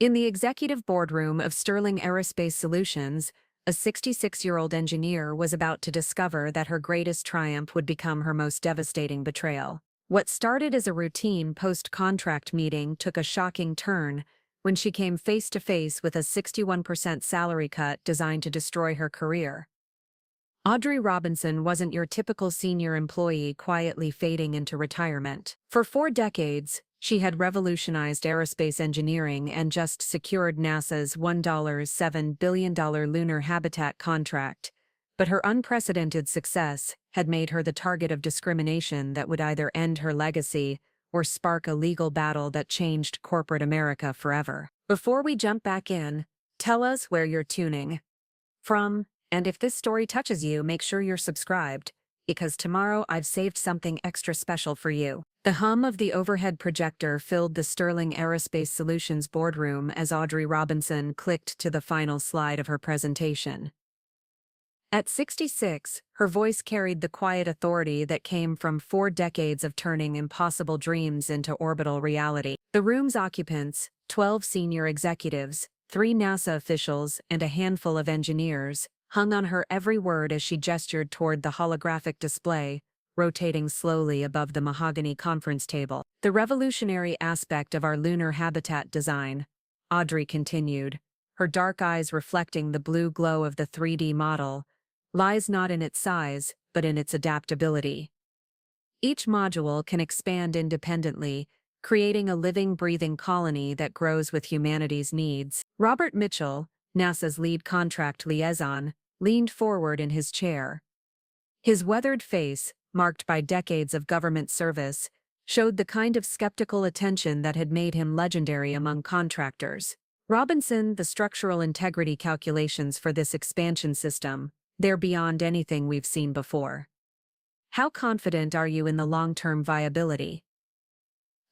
In the executive boardroom of Sterling Aerospace Solutions, a 66-year-old engineer was about to discover that her greatest triumph would become her most devastating betrayal. What started as a routine post-contract meeting took a shocking turn when she came face-to-face with a 61% salary cut designed to destroy her career. Audrey Robinson wasn't your typical senior employee quietly fading into retirement. For 4 decades, she had revolutionized aerospace engineering and just secured NASA's $1.7 billion lunar habitat contract, but her unprecedented success had made her the target of discrimination that would either end her legacy or spark a legal battle that changed corporate America forever. Before we jump back in, tell us where you're tuning from, and if this story touches you, make sure you're subscribed, because tomorrow I've saved something extra special for you. The hum of the overhead projector filled the Sterling Aerospace Solutions boardroom as Audrey Robinson clicked to the final slide of her presentation. At 66, her voice carried the quiet authority that came from 4 decades of turning impossible dreams into orbital reality. The room's occupants, 12 senior executives, 3 NASA officials, and a handful of engineers, hung on her every word as she gestured toward the holographic display, rotating slowly above the mahogany conference table. The revolutionary aspect of our lunar habitat design, Audrey continued, her dark eyes reflecting the blue glow of the 3D model, lies not in its size, but in its adaptability. Each module can expand independently, creating a living, breathing colony that grows with humanity's needs. Robert Mitchell, NASA's lead contract liaison, leaned forward in his chair. His weathered face, marked by decades of government service, showed the kind of skeptical attention that had made him legendary among contractors. Robinson, the structural integrity calculations for this expansion system, they're beyond anything we've seen before. How confident are you in the long-term viability?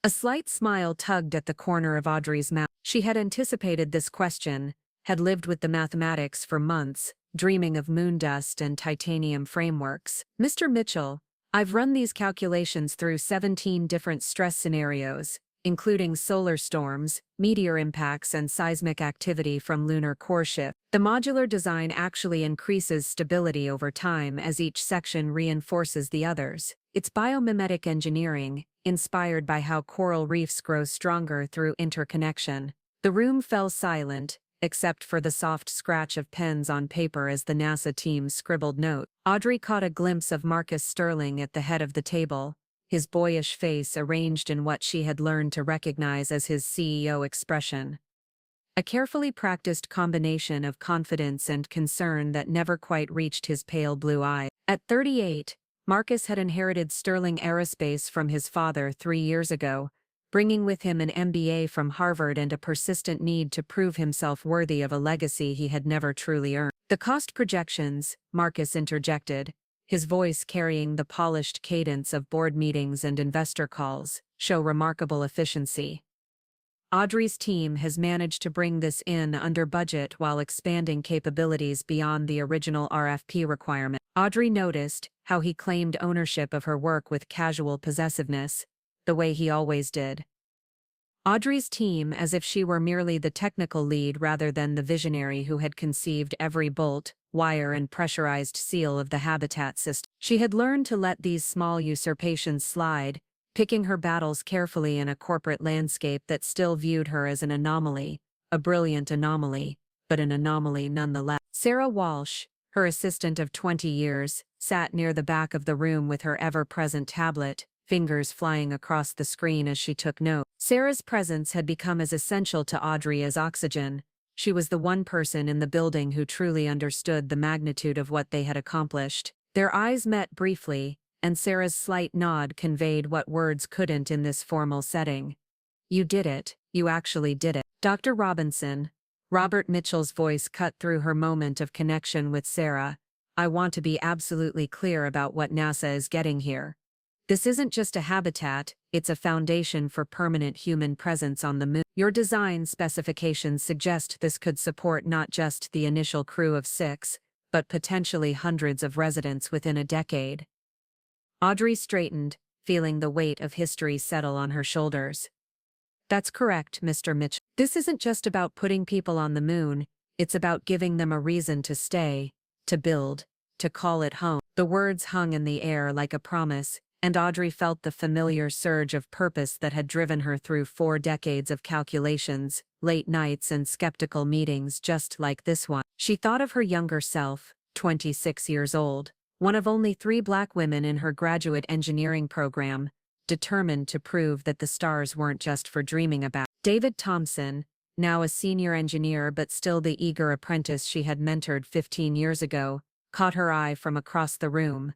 A slight smile tugged at the corner of Audrey's mouth. She had anticipated this question, had lived with the mathematics for months, dreaming of moon dust and titanium frameworks. Mr. Mitchell, I've run these calculations through 17 different stress scenarios, including solar storms, meteor impacts, and seismic activity from lunar core shift. The modular design actually increases stability over time as each section reinforces the others. It's biomimetic engineering, inspired by how coral reefs grow stronger through interconnection. The room fell silent, except for the soft scratch of pens on paper as the NASA team scribbled notes. Audrey caught a glimpse of Marcus Sterling at the head of the table, his boyish face arranged in what she had learned to recognize as his CEO expression. A carefully practiced combination of confidence and concern that never quite reached his pale blue eye. At 38, Marcus had inherited Sterling Aerospace from his father 3 years ago, bringing with him an MBA from Harvard and a persistent need to prove himself worthy of a legacy he had never truly earned. The cost projections, Marcus interjected, his voice carrying the polished cadence of board meetings and investor calls, show remarkable efficiency. Audrey's team has managed to bring this in under budget while expanding capabilities beyond the original RFP requirement. Audrey noticed how he claimed ownership of her work with casual possessiveness, the way he always did. Audrey's team as if she were merely the technical lead rather than the visionary who had conceived every bolt, wire, and pressurized seal of the habitat system. She had learned to let these small usurpations slide, picking her battles carefully in a corporate landscape that still viewed her as an anomaly, a brilliant anomaly, but an anomaly nonetheless. Sarah Walsh, her assistant of 20 years, sat near the back of the room with her ever-present tablet, fingers flying across the screen as she took note. Sarah's presence had become as essential to Audrey as oxygen. She was the one person in the building who truly understood the magnitude of what they had accomplished. Their eyes met briefly, and Sarah's slight nod conveyed what words couldn't in this formal setting. You did it. You actually did it. Dr. Robinson, Robert Mitchell's voice cut through her moment of connection with Sarah. I want to be absolutely clear about what NASA is getting here. This isn't just a habitat, it's a foundation for permanent human presence on the moon. Your design specifications suggest this could support not just the initial crew of 6, but potentially hundreds of residents within a decade. Audrey straightened, feeling the weight of history settle on her shoulders. That's correct, Mr. Mitchell. This isn't just about putting people on the moon, it's about giving them a reason to stay, to build, to call it home. The words hung in the air like a promise, and Audrey felt the familiar surge of purpose that had driven her through 4 decades of calculations, late nights and skeptical meetings just like this one. She thought of her younger self, 26 years old, one of only 3 black women in her graduate engineering program, determined to prove that the stars weren't just for dreaming about. David Thompson, now a senior engineer but still the eager apprentice she had mentored 15 years ago, caught her eye from across the room.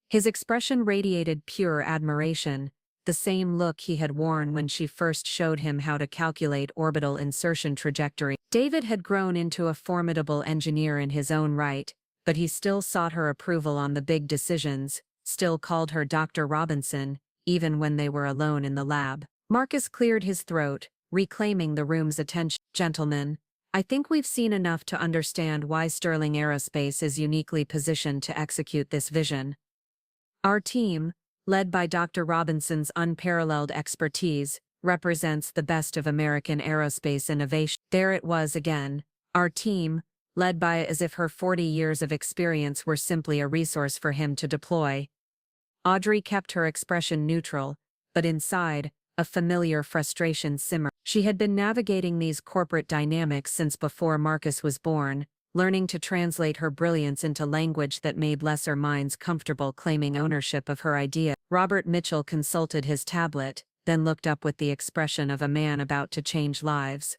His expression radiated pure admiration, the same look he had worn when she first showed him how to calculate orbital insertion trajectory. David had grown into a formidable engineer in his own right, but he still sought her approval on the big decisions, still called her Dr. Robinson, even when they were alone in the lab. Marcus cleared his throat, reclaiming the room's attention. Gentlemen, I think we've seen enough to understand why Sterling Aerospace is uniquely positioned to execute this vision. Our team, led by Dr. Robinson's unparalleled expertise, represents the best of American aerospace innovation. There it was again, our team, led by as if her 40 years of experience were simply a resource for him to deploy. Audrey kept her expression neutral, but inside, a familiar frustration simmered. She had been navigating these corporate dynamics since before Marcus was born, learning to translate her brilliance into language that made lesser minds comfortable claiming ownership of her idea. Robert Mitchell consulted his tablet, then looked up with the expression of a man about to change lives.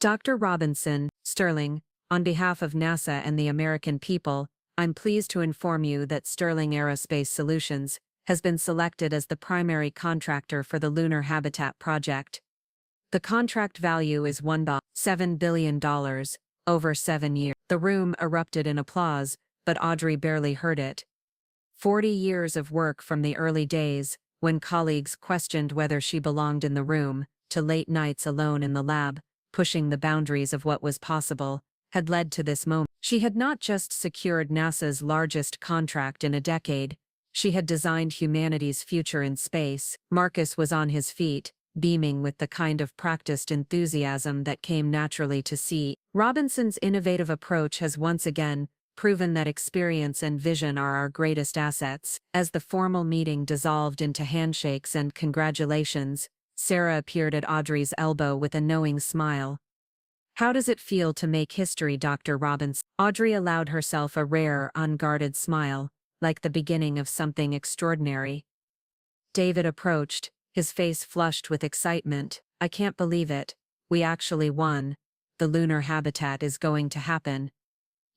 Dr. Robinson, Sterling, on behalf of NASA and the American people, I'm pleased to inform you that Sterling Aerospace Solutions has been selected as the primary contractor for the Lunar Habitat project. The contract value is $1.7 billion, over 7 years. The room erupted in applause, but Audrey barely heard it. 40 years of work from the early days, when colleagues questioned whether she belonged in the room, to late nights alone in the lab, pushing the boundaries of what was possible, had led to this moment. She had not just secured NASA's largest contract in a decade, she had designed humanity's future in space. Marcus was on his feet, beaming with the kind of practiced enthusiasm that came naturally to see. Robinson's innovative approach has once again proven that experience and vision are our greatest assets. As the formal meeting dissolved into handshakes and congratulations, Sarah appeared at Audrey's elbow with a knowing smile. How does it feel to make history, Dr. Robinson? Audrey allowed herself a rare, unguarded smile, like the beginning of something extraordinary. David approached, his face flushed with excitement. I can't believe it. We actually won. The lunar habitat is going to happen.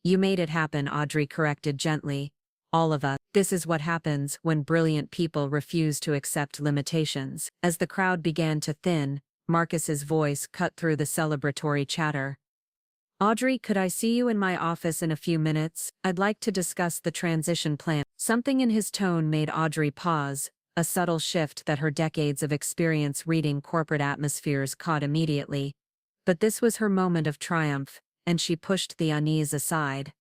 You made it happen, Audrey corrected gently. All of us. This is what happens when brilliant people refuse to accept limitations. As the crowd began to thin, Marcus's voice cut through the celebratory chatter. Audrey, could I see you in my office in a few minutes? I'd like to discuss the transition plan. Something in his tone made Audrey pause, a subtle shift that her decades of experience reading corporate atmospheres caught immediately. But this was her moment of triumph, and she pushed the unease aside.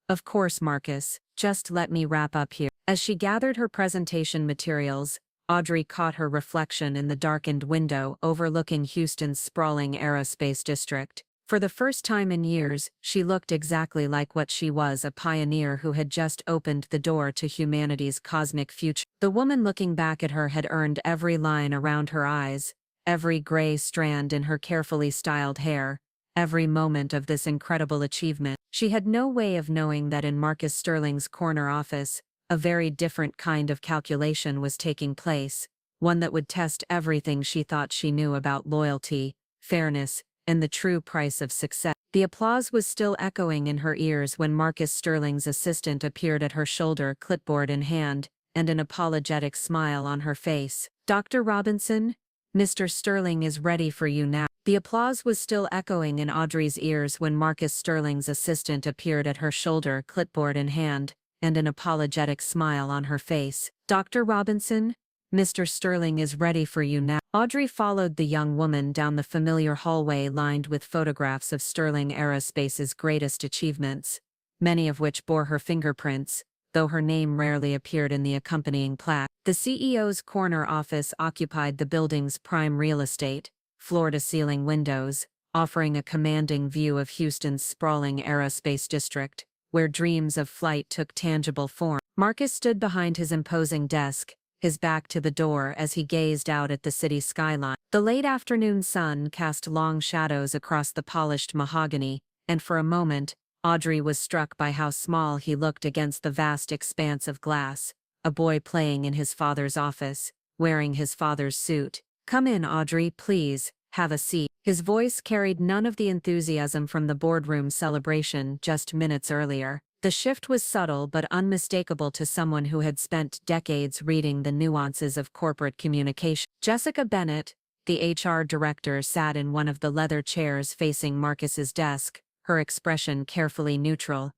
Of course, Marcus, just let me wrap up here. As she gathered her presentation materials, Audrey caught her reflection in the darkened window overlooking Houston's sprawling aerospace district. For the first time in years, she looked exactly like what she was, a pioneer who had just opened the door to humanity's cosmic future. The woman looking back at her had earned every line around her eyes, every gray strand in her carefully styled hair, every moment of this incredible achievement. She had no way of knowing that in Marcus Sterling's corner office, a very different kind of calculation was taking place, one that would test everything she thought she knew about loyalty, fairness, and the true price of success. The applause was still echoing in her ears when Marcus Sterling's assistant appeared at her shoulder, clipboard in hand, and an apologetic smile on her face. Dr. Robinson, Mr. Sterling is ready for you now. The applause was still echoing in Audrey's ears when Marcus Sterling's assistant appeared at her shoulder, clipboard in hand, and an apologetic smile on her face. Dr. Robinson, Mr. Sterling is ready for you now. Audrey followed the young woman down the familiar hallway lined with photographs of Sterling Aerospace's greatest achievements, many of which bore her fingerprints, though her name rarely appeared in the accompanying plaque. The CEO's corner office occupied the building's prime real estate, floor-to-ceiling windows, offering a commanding view of Houston's sprawling aerospace district, where dreams of flight took tangible form. Marcus stood behind his imposing desk, his back to the door as he gazed out at the city skyline. The late afternoon sun cast long shadows across the polished mahogany, and for a moment, Audrey was struck by how small he looked against the vast expanse of glass, a boy playing in his father's office, wearing his father's suit. "Come in, Audrey, please, have a seat." His voice carried none of the enthusiasm from the boardroom celebration just minutes earlier. The shift was subtle but unmistakable to someone who had spent decades reading the nuances of corporate communication. Jessica Bennett, the HR director, sat in one of the leather chairs facing Marcus's desk, her expression carefully neutral.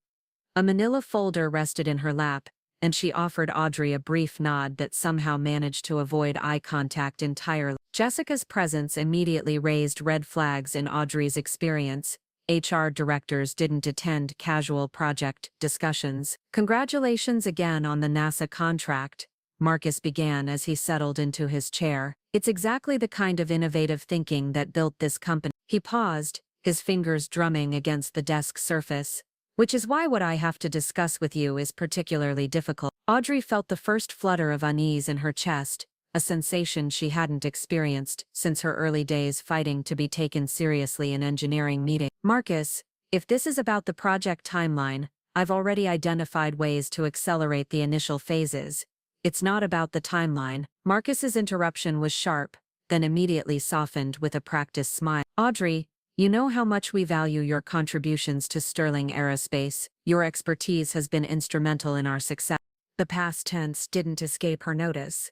A manila folder rested in her lap, and she offered Audrey a brief nod that somehow managed to avoid eye contact entirely. Jessica's presence immediately raised red flags in Audrey's experience. HR directors didn't attend casual project discussions. "Congratulations again on the NASA contract," Marcus began as he settled into his chair. "It's exactly the kind of innovative thinking that built this company." He paused, his fingers drumming against the desk surface. "Which is why what I have to discuss with you is particularly difficult." Audrey felt the first flutter of unease in her chest, a sensation she hadn't experienced since her early days fighting to be taken seriously in engineering meetings. "Marcus, if this is about the project timeline, I've already identified ways to accelerate the initial phases. It's not about the timeline." Marcus's interruption was sharp, then immediately softened with a practiced smile. "Audrey, you know how much we value your contributions to Sterling Aerospace. Your expertise has been instrumental in our success." The past tense didn't escape her notice.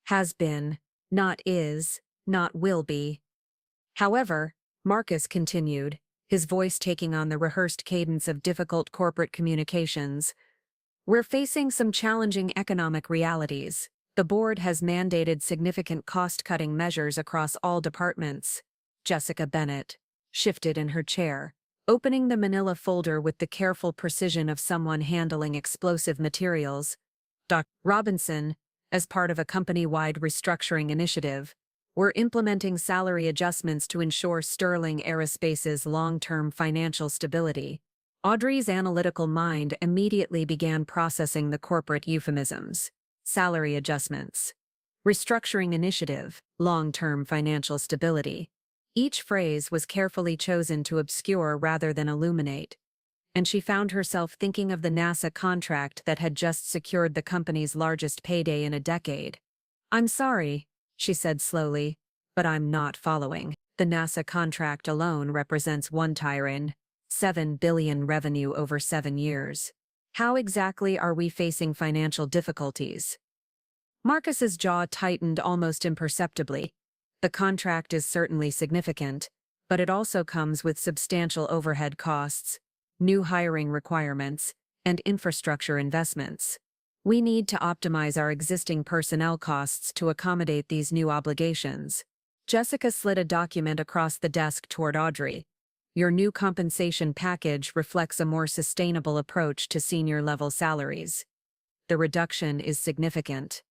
Has been, not is, not will be. However, Marcus continued, his voice taking on the rehearsed cadence of difficult corporate communications, "We're facing some challenging economic realities. The board has mandated significant cost-cutting measures across all departments." Jessica Bennett shifted in her chair, opening the manila folder with the careful precision of someone handling explosive materials. "Dr. Robinson, as part of a company-wide restructuring initiative, we're implementing salary adjustments to ensure Sterling Aerospace's long-term financial stability." Audrey's analytical mind immediately began processing the corporate euphemisms. Salary adjustments, restructuring initiative, long-term financial stability. Each phrase was carefully chosen to obscure rather than illuminate, and she found herself thinking of the NASA contract that had just secured the company's largest payday in a decade. "I'm sorry," she said slowly, "but I'm not following. The NASA contract alone represents one tire-in, $7 billion revenue over 7 years. How exactly are we facing financial difficulties?" Marcus's jaw tightened almost imperceptibly. The contract is certainly significant, but it also comes with substantial overhead costs, new hiring requirements, and infrastructure investments. We need to optimize our existing personnel costs to accommodate these new obligations. Jessica slid a document across the desk toward Audrey. "Your new compensation package reflects a more sustainable approach to senior-level salaries. The reduction is significant,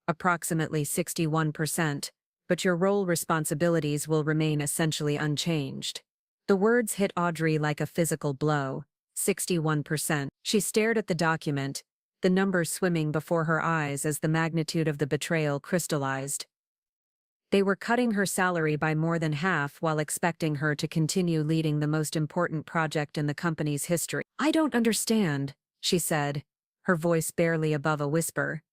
approximately 61%, but your role responsibilities will remain essentially unchanged." The words hit Audrey like a physical blow. 61%. She stared at the document, the numbers swimming before her eyes as the magnitude of the betrayal crystallized. They were cutting her salary by more than half while expecting her to continue leading the most important project in the company's history. "I don't understand," she said, her voice barely above a whisper.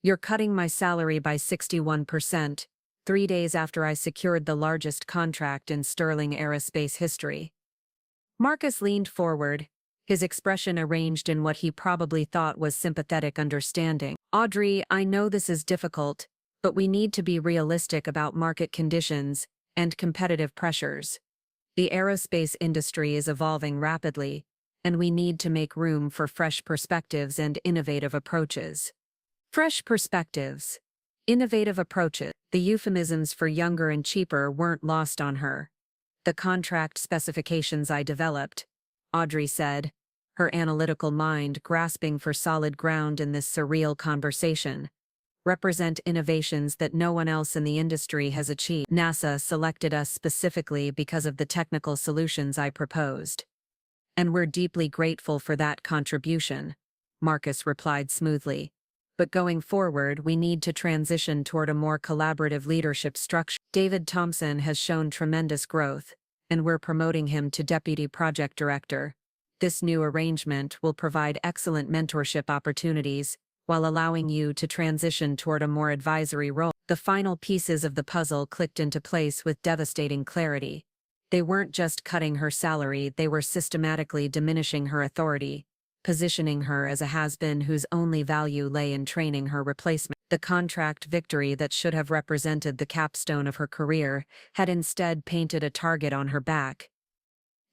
"You're cutting my salary by 61%. 3 days after I secured the largest contract in Sterling Aerospace history." Marcus leaned forward, his expression arranged in what he probably thought was sympathetic understanding. "Audrey, I know this is difficult, but we need to be realistic about market conditions and competitive pressures. The aerospace industry is evolving rapidly, and we need to make room for fresh perspectives and innovative approaches." Fresh perspectives, innovative approaches. The euphemisms for younger and cheaper weren't lost on her. "The contract specifications I developed," Audrey said, her analytical mind grasping for solid ground in this surreal conversation. Represent innovations that no one else in the industry has achieved. NASA selected us specifically because of the technical solutions I proposed. And we're deeply grateful for that contribution, Marcus replied smoothly. But going forward, we need to transition toward a more collaborative leadership structure. David Thompson has shown tremendous growth, and we're promoting him to Deputy Project Director. This new arrangement will provide excellent mentorship opportunities, while allowing you to transition toward a more advisory role. The final pieces of the puzzle clicked into place with devastating clarity. They weren't just cutting her salary, they were systematically diminishing her authority, positioning her as a has-been whose only value lay in training her replacement. The contract victory that should have represented the capstone of her career had instead painted a target on her back.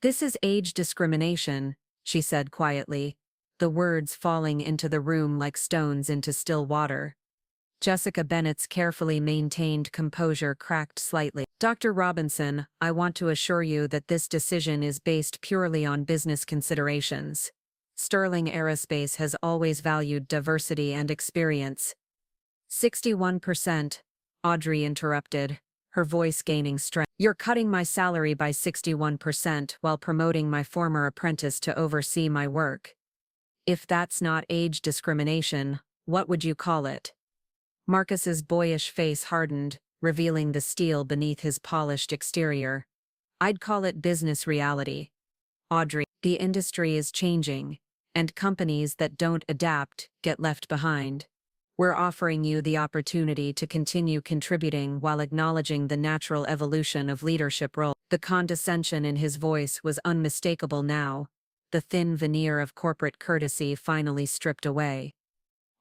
"This is age discrimination," she said quietly, the words falling into the room like stones into still water. Jessica Bennett's carefully maintained composure cracked slightly. "Dr. Robinson, I want to assure you that this decision is based purely on business considerations. Sterling Aerospace has always valued diversity and experience." 61%, Audrey interrupted, her voice gaining strength. "You're cutting my salary by 61% while promoting my former apprentice to oversee my work. If that's not age discrimination, what would you call it?" Marcus's boyish face hardened, revealing the steel beneath his polished exterior. "I'd call it business reality. Audrey, the industry is changing, and companies that don't adapt get left behind. We're offering you the opportunity to continue contributing while acknowledging the natural evolution of leadership roles." The condescension in his voice was unmistakable now, the thin veneer of corporate courtesy finally stripped away.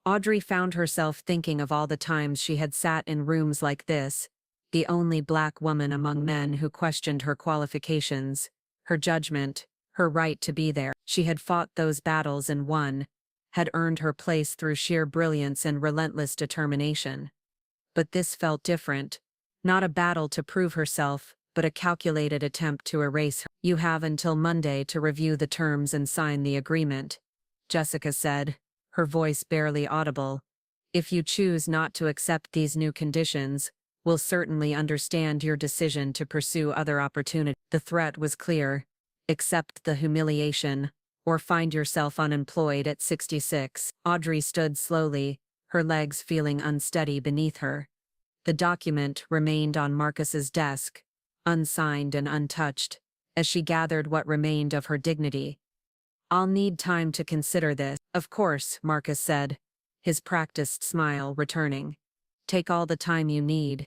Audrey found herself thinking of all the times she had sat in rooms like this, the only black woman among men who questioned her qualifications, her judgment, her right to be there. She had fought those battles and won, had earned her place through sheer brilliance and relentless determination. But this felt different, not a battle to prove herself, but a calculated attempt to erase her. "You have until Monday to review the terms and sign the agreement," Jessica said, her voice barely audible. "If you choose not to accept these new conditions, we'll certainly understand your decision to pursue other opportunities." The threat was clear: accept the humiliation, or find yourself unemployed at 66. Audrey stood slowly, her legs feeling unsteady beneath her. The document remained on Marcus's desk, unsigned and untouched, as she gathered what remained of her dignity. "I'll need time to consider this." "Of course," Marcus said, his practiced smile returning. "Take all the time you need.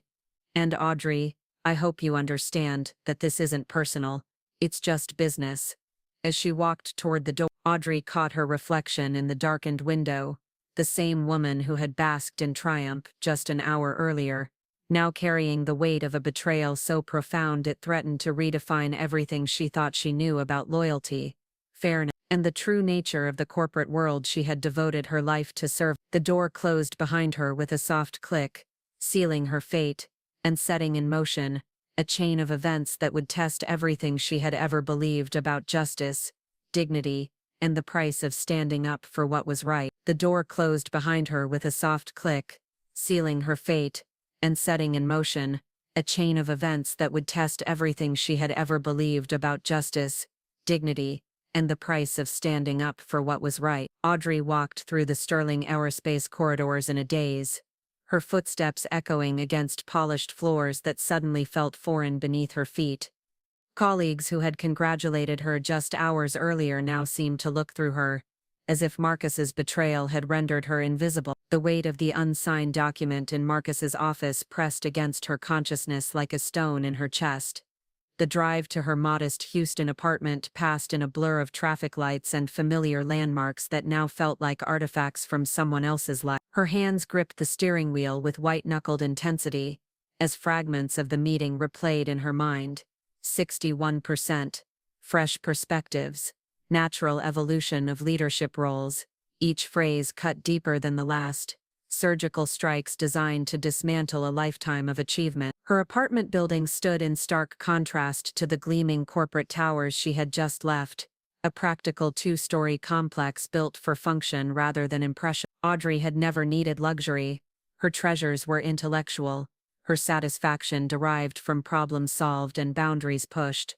And Audrey, I hope you understand that this isn't personal, it's just business." As she walked toward the door, Audrey caught her reflection in the darkened window, the same woman who had basked in triumph just an hour earlier, now carrying the weight of a betrayal so profound it threatened to redefine everything she thought she knew about loyalty, fairness, and the true nature of the corporate world she had devoted her life to serve. The door closed behind her with a soft click, sealing her fate, and setting in motion a chain of events that would test everything she had ever believed about justice, dignity, and the price of standing up for what was right. The door closed behind her with a soft click, sealing her fate, and setting in motion a chain of events that would test everything she had ever believed about justice, dignity, and the price of standing up for what was right. Audrey walked through the Sterling Aerospace corridors in a daze, her footsteps echoing against polished floors that suddenly felt foreign beneath her feet. Colleagues who had congratulated her just hours earlier now seemed to look through her, as if Marcus's betrayal had rendered her invisible. The weight of the unsigned document in Marcus's office pressed against her consciousness like a stone in her chest. The drive to her modest Houston apartment passed in a blur of traffic lights and familiar landmarks that now felt like artifacts from someone else's life. Her hands gripped the steering wheel with white-knuckled intensity, as fragments of the meeting replayed in her mind. 61%. Fresh perspectives. Natural evolution of leadership roles. Each phrase cut deeper than the last. Surgical strikes designed to dismantle a lifetime of achievement. Her apartment building stood in stark contrast to the gleaming corporate towers she had just left, a practical two-story complex built for function rather than impression. Audrey had never needed luxury. Her treasures were intellectual. Her satisfaction derived from problems solved and boundaries pushed.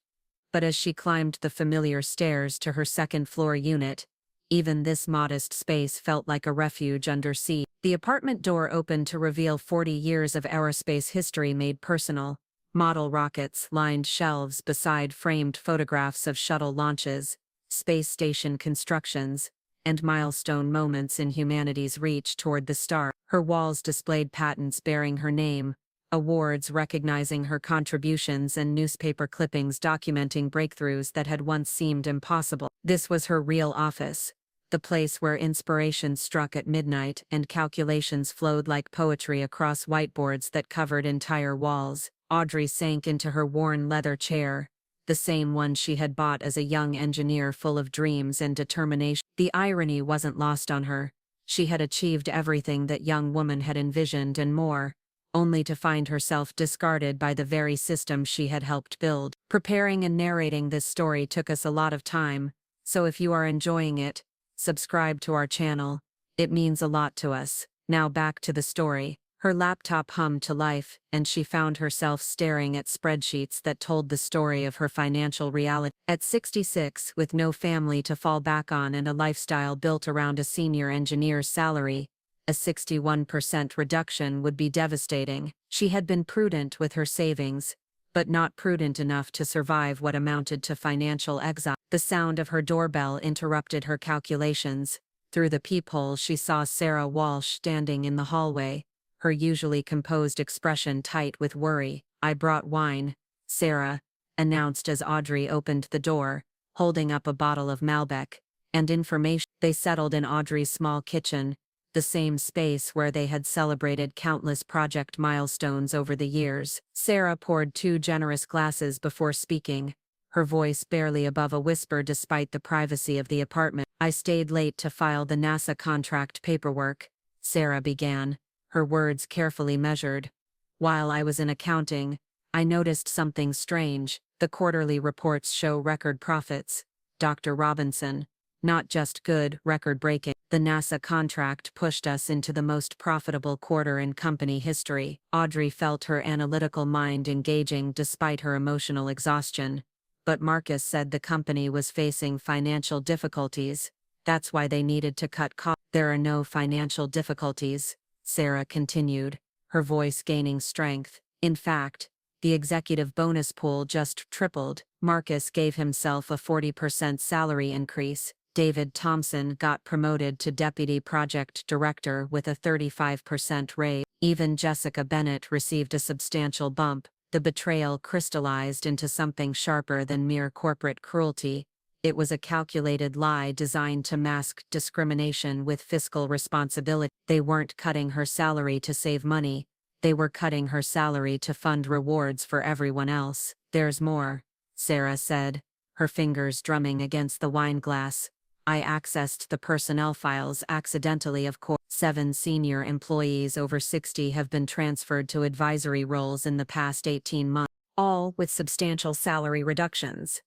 But as she climbed the familiar stairs to her second-floor unit, even this modest space felt like a refuge under siege. The apartment door opened to reveal 40 years of aerospace history made personal. Model rockets lined shelves beside framed photographs of shuttle launches, space station constructions, and milestone moments in humanity's reach toward the star. Her walls displayed patents bearing her name, awards recognizing her contributions, and newspaper clippings documenting breakthroughs that had once seemed impossible. This was her real office, the place where inspiration struck at midnight and calculations flowed like poetry across whiteboards that covered entire walls. Audrey sank into her worn leather chair, the same one she had bought as a young engineer full of dreams and determination. The irony wasn't lost on her. She had achieved everything that young woman had envisioned and more, only to find herself discarded by the very system she had helped build. Preparing and narrating this story took us a lot of time, so if you are enjoying it, subscribe to our channel. It means a lot to us. Now back to the story. Her laptop hummed to life, and she found herself staring at spreadsheets that told the story of her financial reality. At 66, with no family to fall back on and a lifestyle built around a senior engineer's salary, a 61% reduction would be devastating. She had been prudent with her savings, but not prudent enough to survive what amounted to financial exile. The sound of her doorbell interrupted her calculations. Through the peephole, she saw Sarah Walsh standing in the hallway, her usually composed expression tight with worry. "I brought wine," Sarah announced as Audrey opened the door, holding up a bottle of Malbec, and information. They settled in Audrey's small kitchen, the same space where they had celebrated countless project milestones over the years. Sarah poured 2 generous glasses before speaking, her voice barely above a whisper despite the privacy of the apartment. "I stayed late to file the NASA contract paperwork," Sarah began, her words carefully measured. "While I was in accounting, I noticed something strange. The quarterly reports show record profits, Dr. Robinson. Not just good, record-breaking. The NASA contract pushed us into the most profitable quarter in company history." Audrey felt her analytical mind engaging despite her emotional exhaustion. "But Marcus said the company was facing financial difficulties. That's why they needed to cut costs." "There are no financial difficulties," Sarah continued, her voice gaining strength. "In fact, the executive bonus pool just tripled. Marcus gave himself a 40% salary increase. David Thompson got promoted to deputy project director with a 35% raise. Even Jessica Bennett received a substantial bump." The betrayal crystallized into something sharper than mere corporate cruelty. It was a calculated lie designed to mask discrimination with fiscal responsibility. They weren't cutting her salary to save money. They were cutting her salary to fund rewards for everyone else. "There's more," Sarah said, her fingers drumming against the wine glass. "I accessed the personnel files accidentally, of course. 7 senior employees over 60 have been transferred to advisory roles in the past 18 months, all with substantial salary reductions.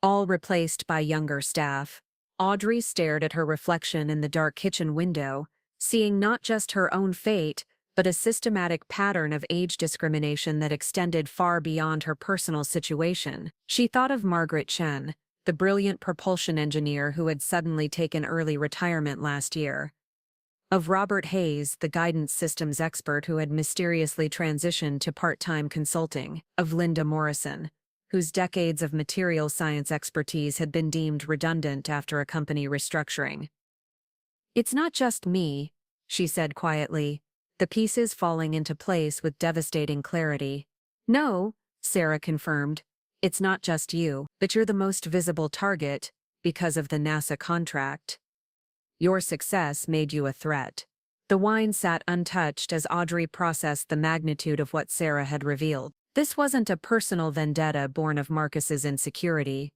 All replaced by younger staff." Audrey stared at her reflection in the dark kitchen window, seeing not just her own fate, but a systematic pattern of age discrimination that extended far beyond her personal situation. She thought of Margaret Chen, the brilliant propulsion engineer who had suddenly taken early retirement last year. Of Robert Hayes, the guidance systems expert who had mysteriously transitioned to part-time consulting. Of Linda Morrison, whose decades of material science expertise had been deemed redundant after a company restructuring. "It's not just me," she said quietly, the pieces falling into place with devastating clarity. "No," Sarah confirmed, "it's not just you, but you're the most visible target because of the NASA contract. Your success made you a threat." The wine sat untouched as Audrey processed the magnitude of what Sarah had revealed. This wasn't a personal vendetta born of Marcus's insecurity.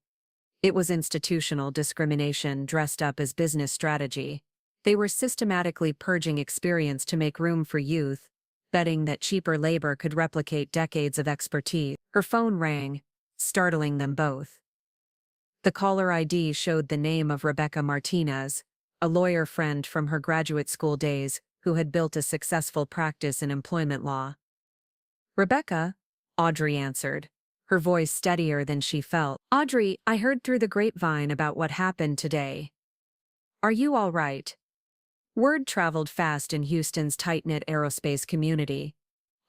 It was institutional discrimination dressed up as business strategy. They were systematically purging experience to make room for youth, betting that cheaper labor could replicate decades of expertise. Her phone rang, startling them both. The caller ID showed the name of Rebecca Martinez, a lawyer friend from her graduate school days who had built a successful practice in employment law. "Rebecca," Audrey answered, her voice steadier than she felt. "Audrey, I heard through the grapevine about what happened today. Are you all right?" Word traveled fast in Houston's tight-knit aerospace community.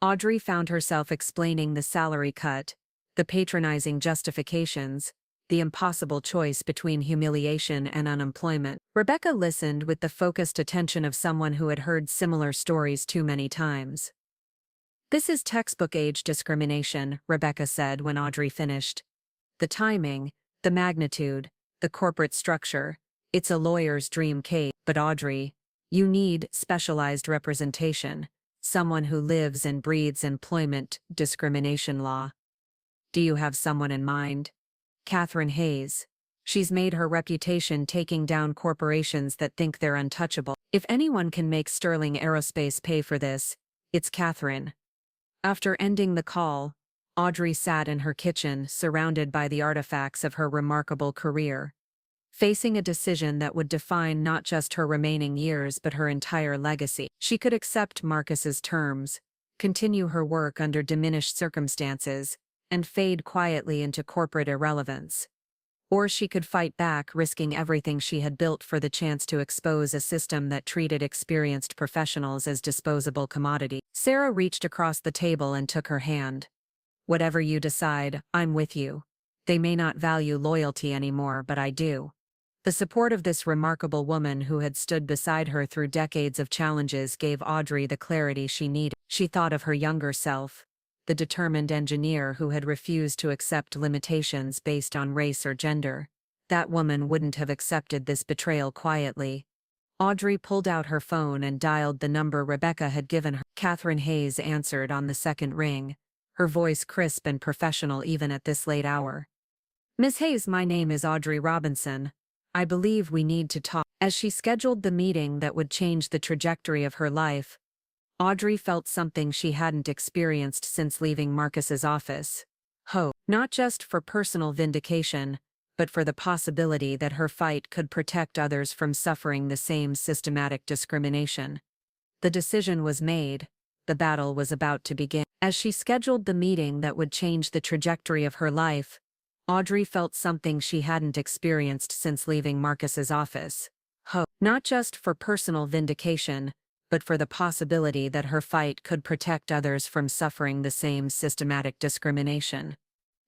Audrey found herself explaining the salary cut, the patronizing justifications, the impossible choice between humiliation and unemployment. Rebecca listened with the focused attention of someone who had heard similar stories too many times. "This is textbook age discrimination," Rebecca said when Audrey finished. "The timing, the magnitude, the corporate structure, it's a lawyer's dream case. But Audrey, you need specialized representation, someone who lives and breathes employment discrimination law. Do you have someone in mind?" "Catherine Hayes. She's made her reputation taking down corporations that think they're untouchable. If anyone can make Sterling Aerospace pay for this, it's Catherine." After ending the call, Audrey sat in her kitchen, surrounded by the artifacts of her remarkable career, facing a decision that would define not just her remaining years but her entire legacy. She could accept Marcus's terms, continue her work under diminished circumstances, and fade quietly into corporate irrelevance. Or she could fight back, risking everything she had built for the chance to expose a system that treated experienced professionals as disposable commodity. Sarah reached across the table and took her hand. "Whatever you decide, I'm with you. They may not value loyalty anymore, but I do." The support of this remarkable woman who had stood beside her through decades of challenges gave Audrey the clarity she needed. She thought of her younger self, the determined engineer who had refused to accept limitations based on race or gender. That woman wouldn't have accepted this betrayal quietly. Audrey pulled out her phone and dialed the number Rebecca had given her. Catherine Hayes answered on the second ring, her voice crisp and professional even at this late hour. "Miss Hayes, my name is Audrey Robinson. I believe we need to talk." As she scheduled the meeting that would change the trajectory of her life, Audrey felt something she hadn't experienced since leaving Marcus's office. Hope. Not just for personal vindication, but for the possibility that her fight could protect others from suffering the same systematic discrimination. The decision was made. The battle was about to begin. As she scheduled the meeting that would change the trajectory of her life, Audrey felt something she hadn't experienced since leaving Marcus's office. Hope. Not just for personal vindication, but for the possibility that her fight could protect others from suffering the same systematic discrimination.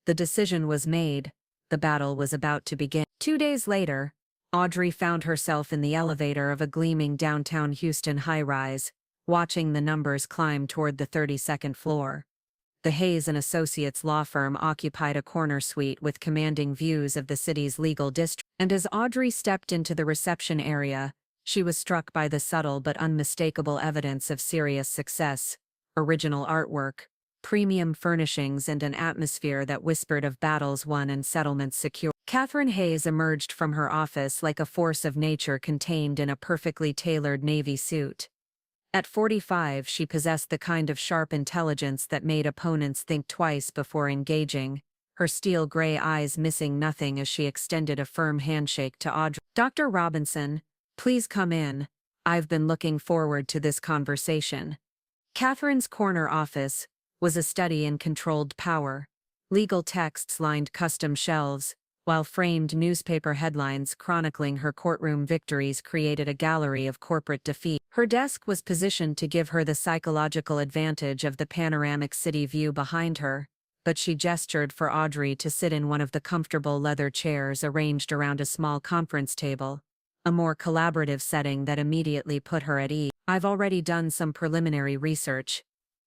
The decision was made. The battle was about to begin. 2 days later, Audrey found herself in the elevator of a gleaming downtown Houston high-rise, watching the numbers climb toward the 32nd floor. The Hayes & Associates law firm occupied a corner suite with commanding views of the city's legal district. And as Audrey stepped into the reception area, she was struck by the subtle but unmistakable evidence of serious success: original artwork, premium furnishings, and an atmosphere that whispered of battles won and settlements secured. Catherine Hayes emerged from her office like a force of nature contained in a perfectly tailored navy suit. At 45, she possessed the kind of sharp intelligence that made opponents think twice before engaging, her steel gray eyes missing nothing as she extended a firm handshake to Audrey. "Dr. Robinson, please come in. I've been looking forward to this conversation." Catherine's corner office was a study in controlled power. Legal texts lined custom shelves, while framed newspaper headlines chronicling her courtroom victories created a gallery of corporate defeat. Her desk was positioned to give her the psychological advantage of the panoramic city view behind her, but she gestured for Audrey to sit in one of the comfortable leather chairs arranged around a small conference table, a more collaborative setting that immediately put her at ease. "I've already done some preliminary research,"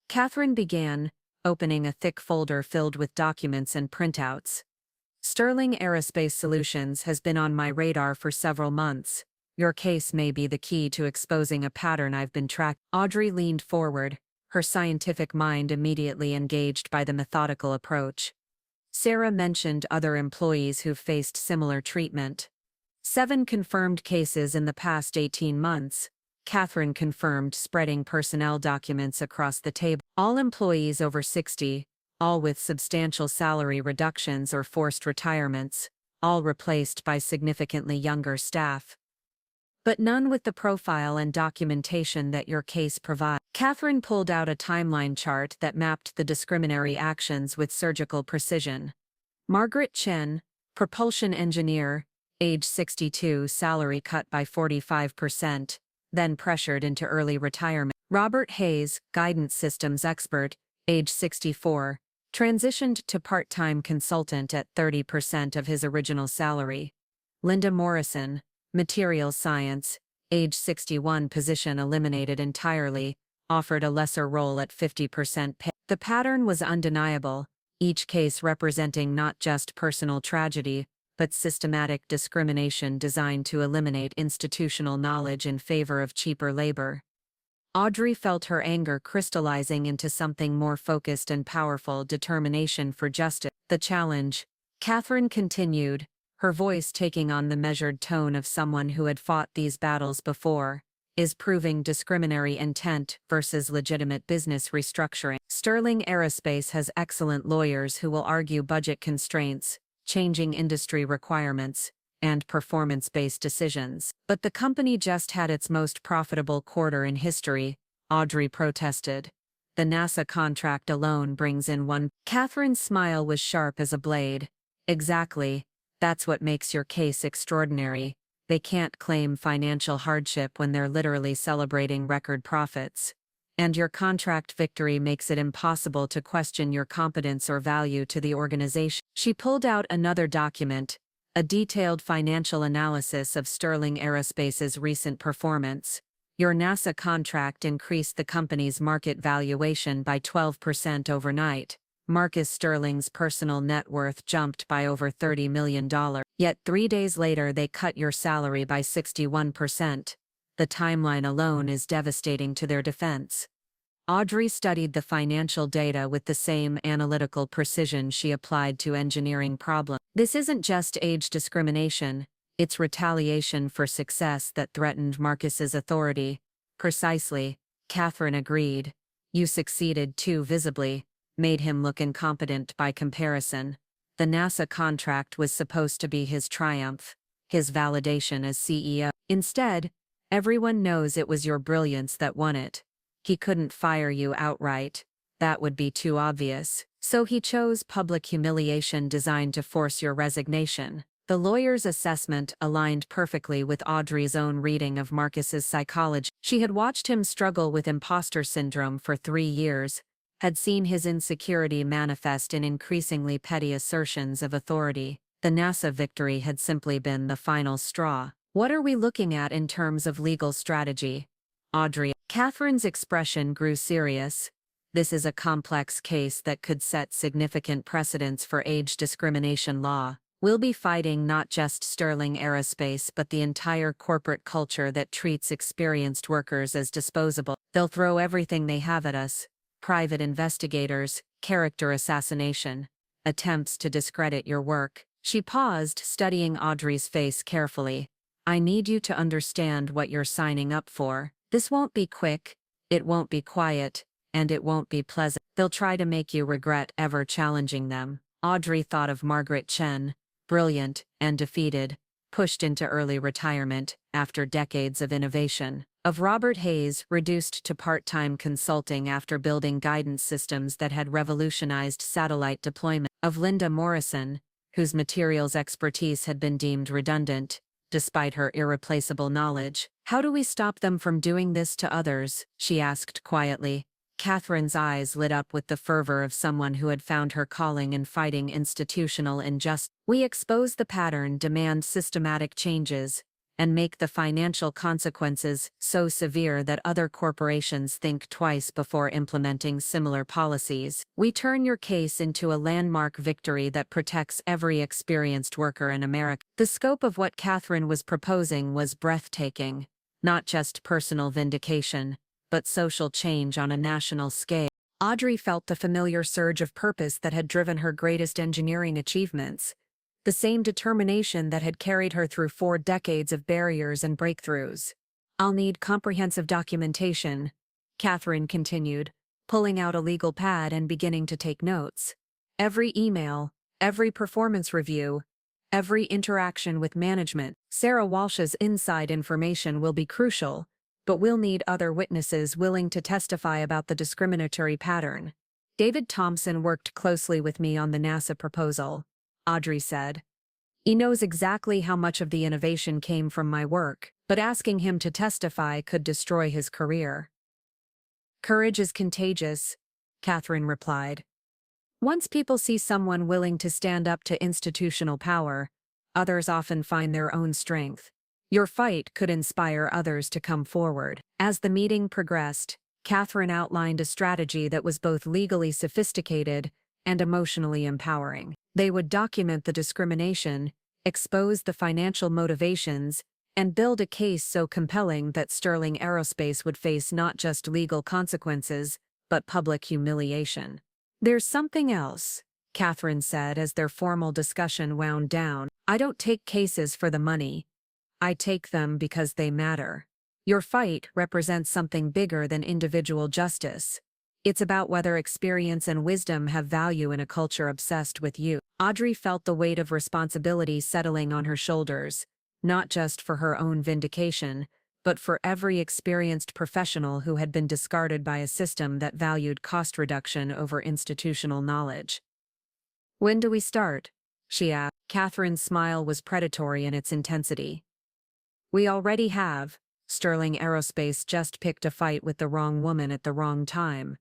Catherine began, opening a thick folder filled with documents and printouts. "Sterling Aerospace Solutions has been on my radar for several months. Your case may be the key to exposing a pattern I've been tracking." Audrey leaned forward, her scientific mind immediately engaged by the methodical approach. Sarah mentioned other employees who've faced similar treatment. 7 confirmed cases in the past 18 months. Catherine confirmed, spreading personnel documents across the table. All employees over 60, all with substantial salary reductions or forced retirements. all replaced by significantly younger staff. But none with the profile and documentation that your case provides. Catherine pulled out a timeline chart that mapped the discriminatory actions with surgical precision. Margaret Chen, propulsion engineer, age 62, salary cut by 45%, then pressured into early retirement. Robert Hayes, guidance systems expert, age 64, transitioned to part-time consultant at 30% of his original salary. Linda Morrison, materials science, age 61, position eliminated entirely, offered a lesser role at 50% pay. The pattern was undeniable, each case representing not just personal tragedy, but systematic discrimination designed to eliminate institutional knowledge in favor of cheaper labor. Audrey felt her anger crystallizing into something more focused and powerful: determination for justice. The challenge, Catherine continued, her voice taking on the measured tone of someone who had fought these battles before, is proving discriminatory intent versus legitimate business restructuring. Sterling Aerospace has excellent lawyers who will argue budget constraints, changing industry requirements, and performance-based decisions. But the company just had its most profitable quarter in history, Audrey protested. The NASA contract alone brings in one. Catherine's smile was sharp as a blade. Exactly. That's what makes your case extraordinary. They can't claim financial hardship when they're literally celebrating record profits. And your contract victory makes it impossible to question your competence or value to the organization. She pulled out another document, a detailed financial analysis of Sterling Aerospace's recent performance. Your NASA contract increased the company's market valuation by 12% overnight. Marcus Sterling's personal net worth jumped by over $30 million. Yet 3 days later they cut your salary by 61%. The timeline alone is devastating to their defense. Audrey studied the financial data with the same analytical precision she applied to engineering problems. This isn't just age discrimination, it's retaliation for success that threatened Marcus's authority. Precisely, Catherine agreed. You succeeded too visibly, made him look incompetent by comparison. The NASA contract was supposed to be his triumph, his validation as CEO. Instead, everyone knows it was your brilliance that won it. He couldn't fire you outright. That would be too obvious. So he chose public humiliation designed to force your resignation. The lawyer's assessment aligned perfectly with Audrey's own reading of Marcus's psychology. She had watched him struggle with imposter syndrome for 3 years, had seen his insecurity manifest in increasingly petty assertions of authority. The NASA victory had simply been the final straw. What are we looking at in terms of legal strategy? Audrey. Catherine's expression grew serious. This is a complex case that could set significant precedents for age discrimination law. We'll be fighting not just Sterling Aerospace but the entire corporate culture that treats experienced workers as disposable. They'll throw everything they have at us. Private investigators, character assassination, attempts to discredit your work. She paused, studying Audrey's face carefully. I need you to understand what you're signing up for. This won't be quick, it won't be quiet, and it won't be pleasant. They'll try to make you regret ever challenging them. Audrey thought of Margaret Chen, brilliant and defeated, pushed into early retirement after decades of innovation. Of Robert Hayes, reduced to part-time consulting after building guidance systems that had revolutionized satellite deployment. Of Linda Morrison, whose materials expertise had been deemed redundant, despite her irreplaceable knowledge. How do we stop them from doing this to others? She asked quietly. Catherine's eyes lit up with the fervor of someone who had found her calling in fighting institutional injustice. We expose the pattern, demand systematic changes, and make the financial consequences so severe that other corporations think twice before implementing similar policies. We turn your case into a landmark victory that protects every experienced worker in America. The scope of what Catherine was proposing was breathtaking, not just personal vindication, but social change on a national scale. Audrey felt the familiar surge of purpose that had driven her greatest engineering achievements. The same determination that had carried her through 4 decades of barriers and breakthroughs. I'll need comprehensive documentation, Catherine continued, pulling out a legal pad and beginning to take notes. Every email, every performance review, every interaction with management. Sarah Walsh's inside information will be crucial, but we'll need other witnesses willing to testify about the discriminatory pattern. David Thompson worked closely with me on the NASA proposal, Audrey said. He knows exactly how much of the innovation came from my work, but asking him to testify could destroy his career. Courage is contagious, Catherine replied. Once people see someone willing to stand up to institutional power, others often find their own strength. Your fight could inspire others to come forward. As the meeting progressed, Catherine outlined a strategy that was both legally sophisticated and emotionally empowering. They would document the discrimination, expose the financial motivations, and build a case so compelling that Sterling Aerospace would face not just legal consequences, but public humiliation. There's something else, Catherine said as their formal discussion wound down. I don't take cases for the money. I take them because they matter. Your fight represents something bigger than individual justice. It's about whether experience and wisdom have value in a culture obsessed with you. Audrey felt the weight of responsibility settling on her shoulders, not just for her own vindication, but for every experienced professional who had been discarded by a system that valued cost reduction over institutional knowledge. When do we start? She asked. Catherine's smile was predatory in its intensity. We already have. Sterling Aerospace just picked a fight with the wrong woman at the wrong time.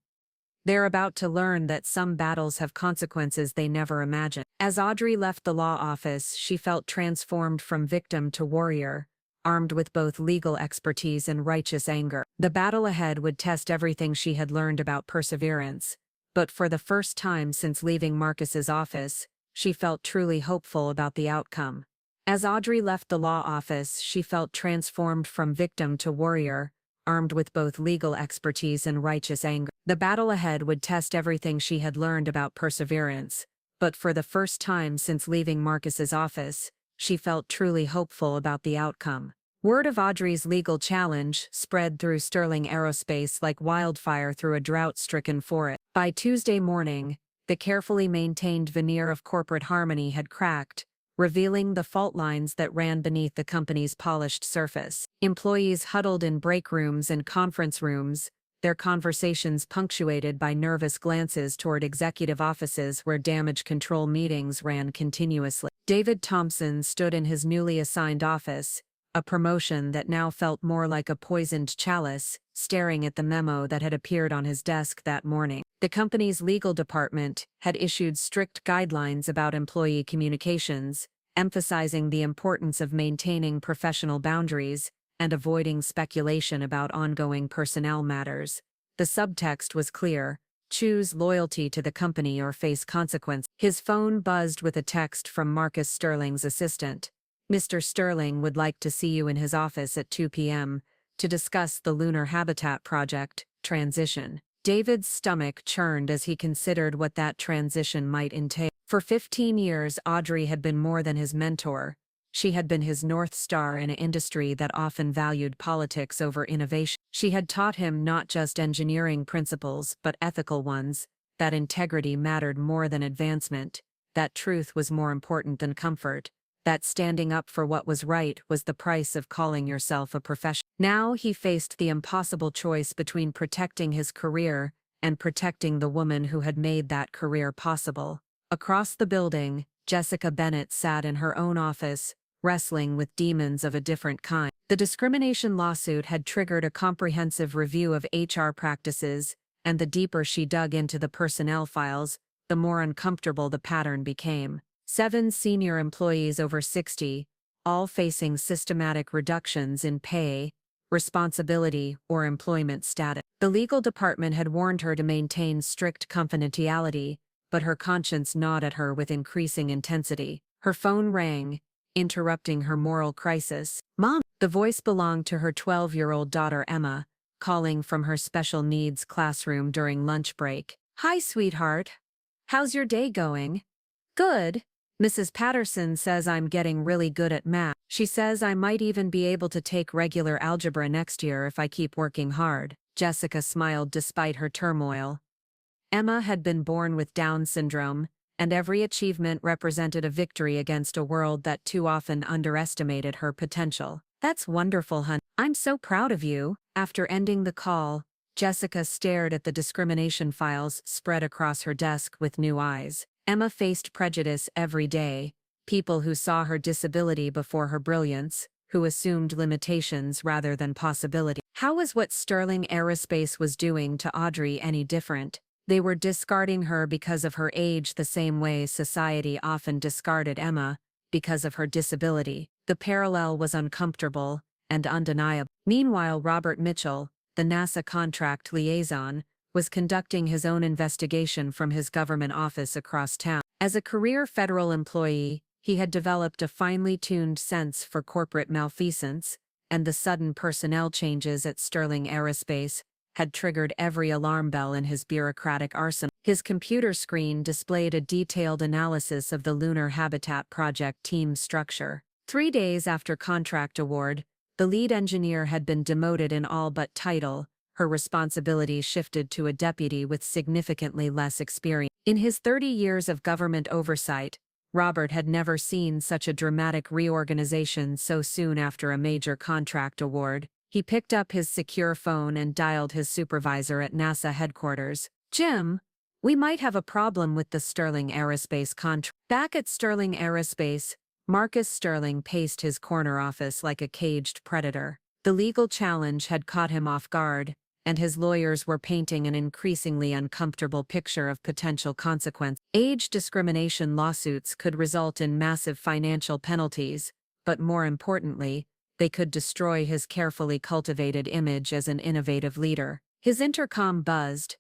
They're about to learn that some battles have consequences they never imagined. As Audrey left the law office, she felt transformed from victim to warrior, armed with both legal expertise and righteous anger. The battle ahead would test everything she had learned about perseverance, but for the first time since leaving Marcus's office, she felt truly hopeful about the outcome. As Audrey left the law office, she felt transformed from victim to warrior, armed with both legal expertise and righteous anger. The battle ahead would test everything she had learned about perseverance, but for the first time since leaving Marcus's office, she felt truly hopeful about the outcome. Word of Audrey's legal challenge spread through Sterling Aerospace like wildfire through a drought-stricken forest. By Tuesday morning, the carefully maintained veneer of corporate harmony had cracked, revealing the fault lines that ran beneath the company's polished surface. Employees huddled in break rooms and conference rooms, their conversations punctuated by nervous glances toward executive offices where damage control meetings ran continuously. David Thompson stood in his newly assigned office, a promotion that now felt more like a poisoned chalice, staring at the memo that had appeared on his desk that morning. The company's legal department had issued strict guidelines about employee communications, emphasizing the importance of maintaining professional boundaries and avoiding speculation about ongoing personnel matters. The subtext was clear: choose loyalty to the company or face consequence. His phone buzzed with a text from Marcus Sterling's assistant. Mr. Sterling would like to see you in his office at 2 p.m. to discuss the lunar habitat project, transition. David's stomach churned as he considered what that transition might entail. For 15 years, Audrey had been more than his mentor. She had been his North Star in an industry that often valued politics over innovation. She had taught him not just engineering principles but ethical ones, that integrity mattered more than advancement, that truth was more important than comfort, that standing up for what was right was the price of calling yourself a professional. Now he faced the impossible choice between protecting his career and protecting the woman who had made that career possible. Across the building, Jessica Bennett sat in her own office, wrestling with demons of a different kind. The discrimination lawsuit had triggered a comprehensive review of HR practices, and the deeper she dug into the personnel files, the more uncomfortable the pattern became. 7 senior employees over 60, all facing systematic reductions in pay, responsibility, or employment status. The legal department had warned her to maintain strict confidentiality, but her conscience gnawed at her with increasing intensity. Her phone rang, interrupting her moral crisis. "Mom!" The voice belonged to her 12-year-old daughter Emma, calling from her special needs classroom during lunch break. "Hi, sweetheart. How's your day going?" "Good. Mrs. Patterson says I'm getting really good at math. She says I might even be able to take regular algebra next year if I keep working hard." Jessica smiled despite her turmoil. Emma had been born with Down syndrome, and every achievement represented a victory against a world that too often underestimated her potential. "That's wonderful, hun. I'm so proud of you." After ending the call, Jessica stared at the discrimination files spread across her desk with new eyes. Emma faced prejudice every day, people who saw her disability before her brilliance, who assumed limitations rather than possibility. How was what Sterling Aerospace was doing to Audrey any different? They were discarding her because of her age the same way society often discarded Emma, because of her disability. The parallel was uncomfortable and undeniable. Meanwhile, Robert Mitchell, the NASA contract liaison, was conducting his own investigation from his government office across town. As a career federal employee, he had developed a finely tuned sense for corporate malfeasance, and the sudden personnel changes at Sterling Aerospace had triggered every alarm bell in his bureaucratic arsenal. His computer screen displayed a detailed analysis of the Lunar Habitat Project team structure. 3 days after contract award, the lead engineer had been demoted in all but title. Her responsibilities shifted to a deputy with significantly less experience. In his 30 years of government oversight, Robert had never seen such a dramatic reorganization so soon after a major contract award. He picked up his secure phone and dialed his supervisor at NASA headquarters. "Jim, we might have a problem with the Sterling Aerospace contract." Back at Sterling Aerospace, Marcus Sterling paced his corner office like a caged predator. The legal challenge had caught him off guard, and his lawyers were painting an increasingly uncomfortable picture of potential consequence. Age discrimination lawsuits could result in massive financial penalties, but more importantly, they could destroy his carefully cultivated image as an innovative leader. His intercom buzzed.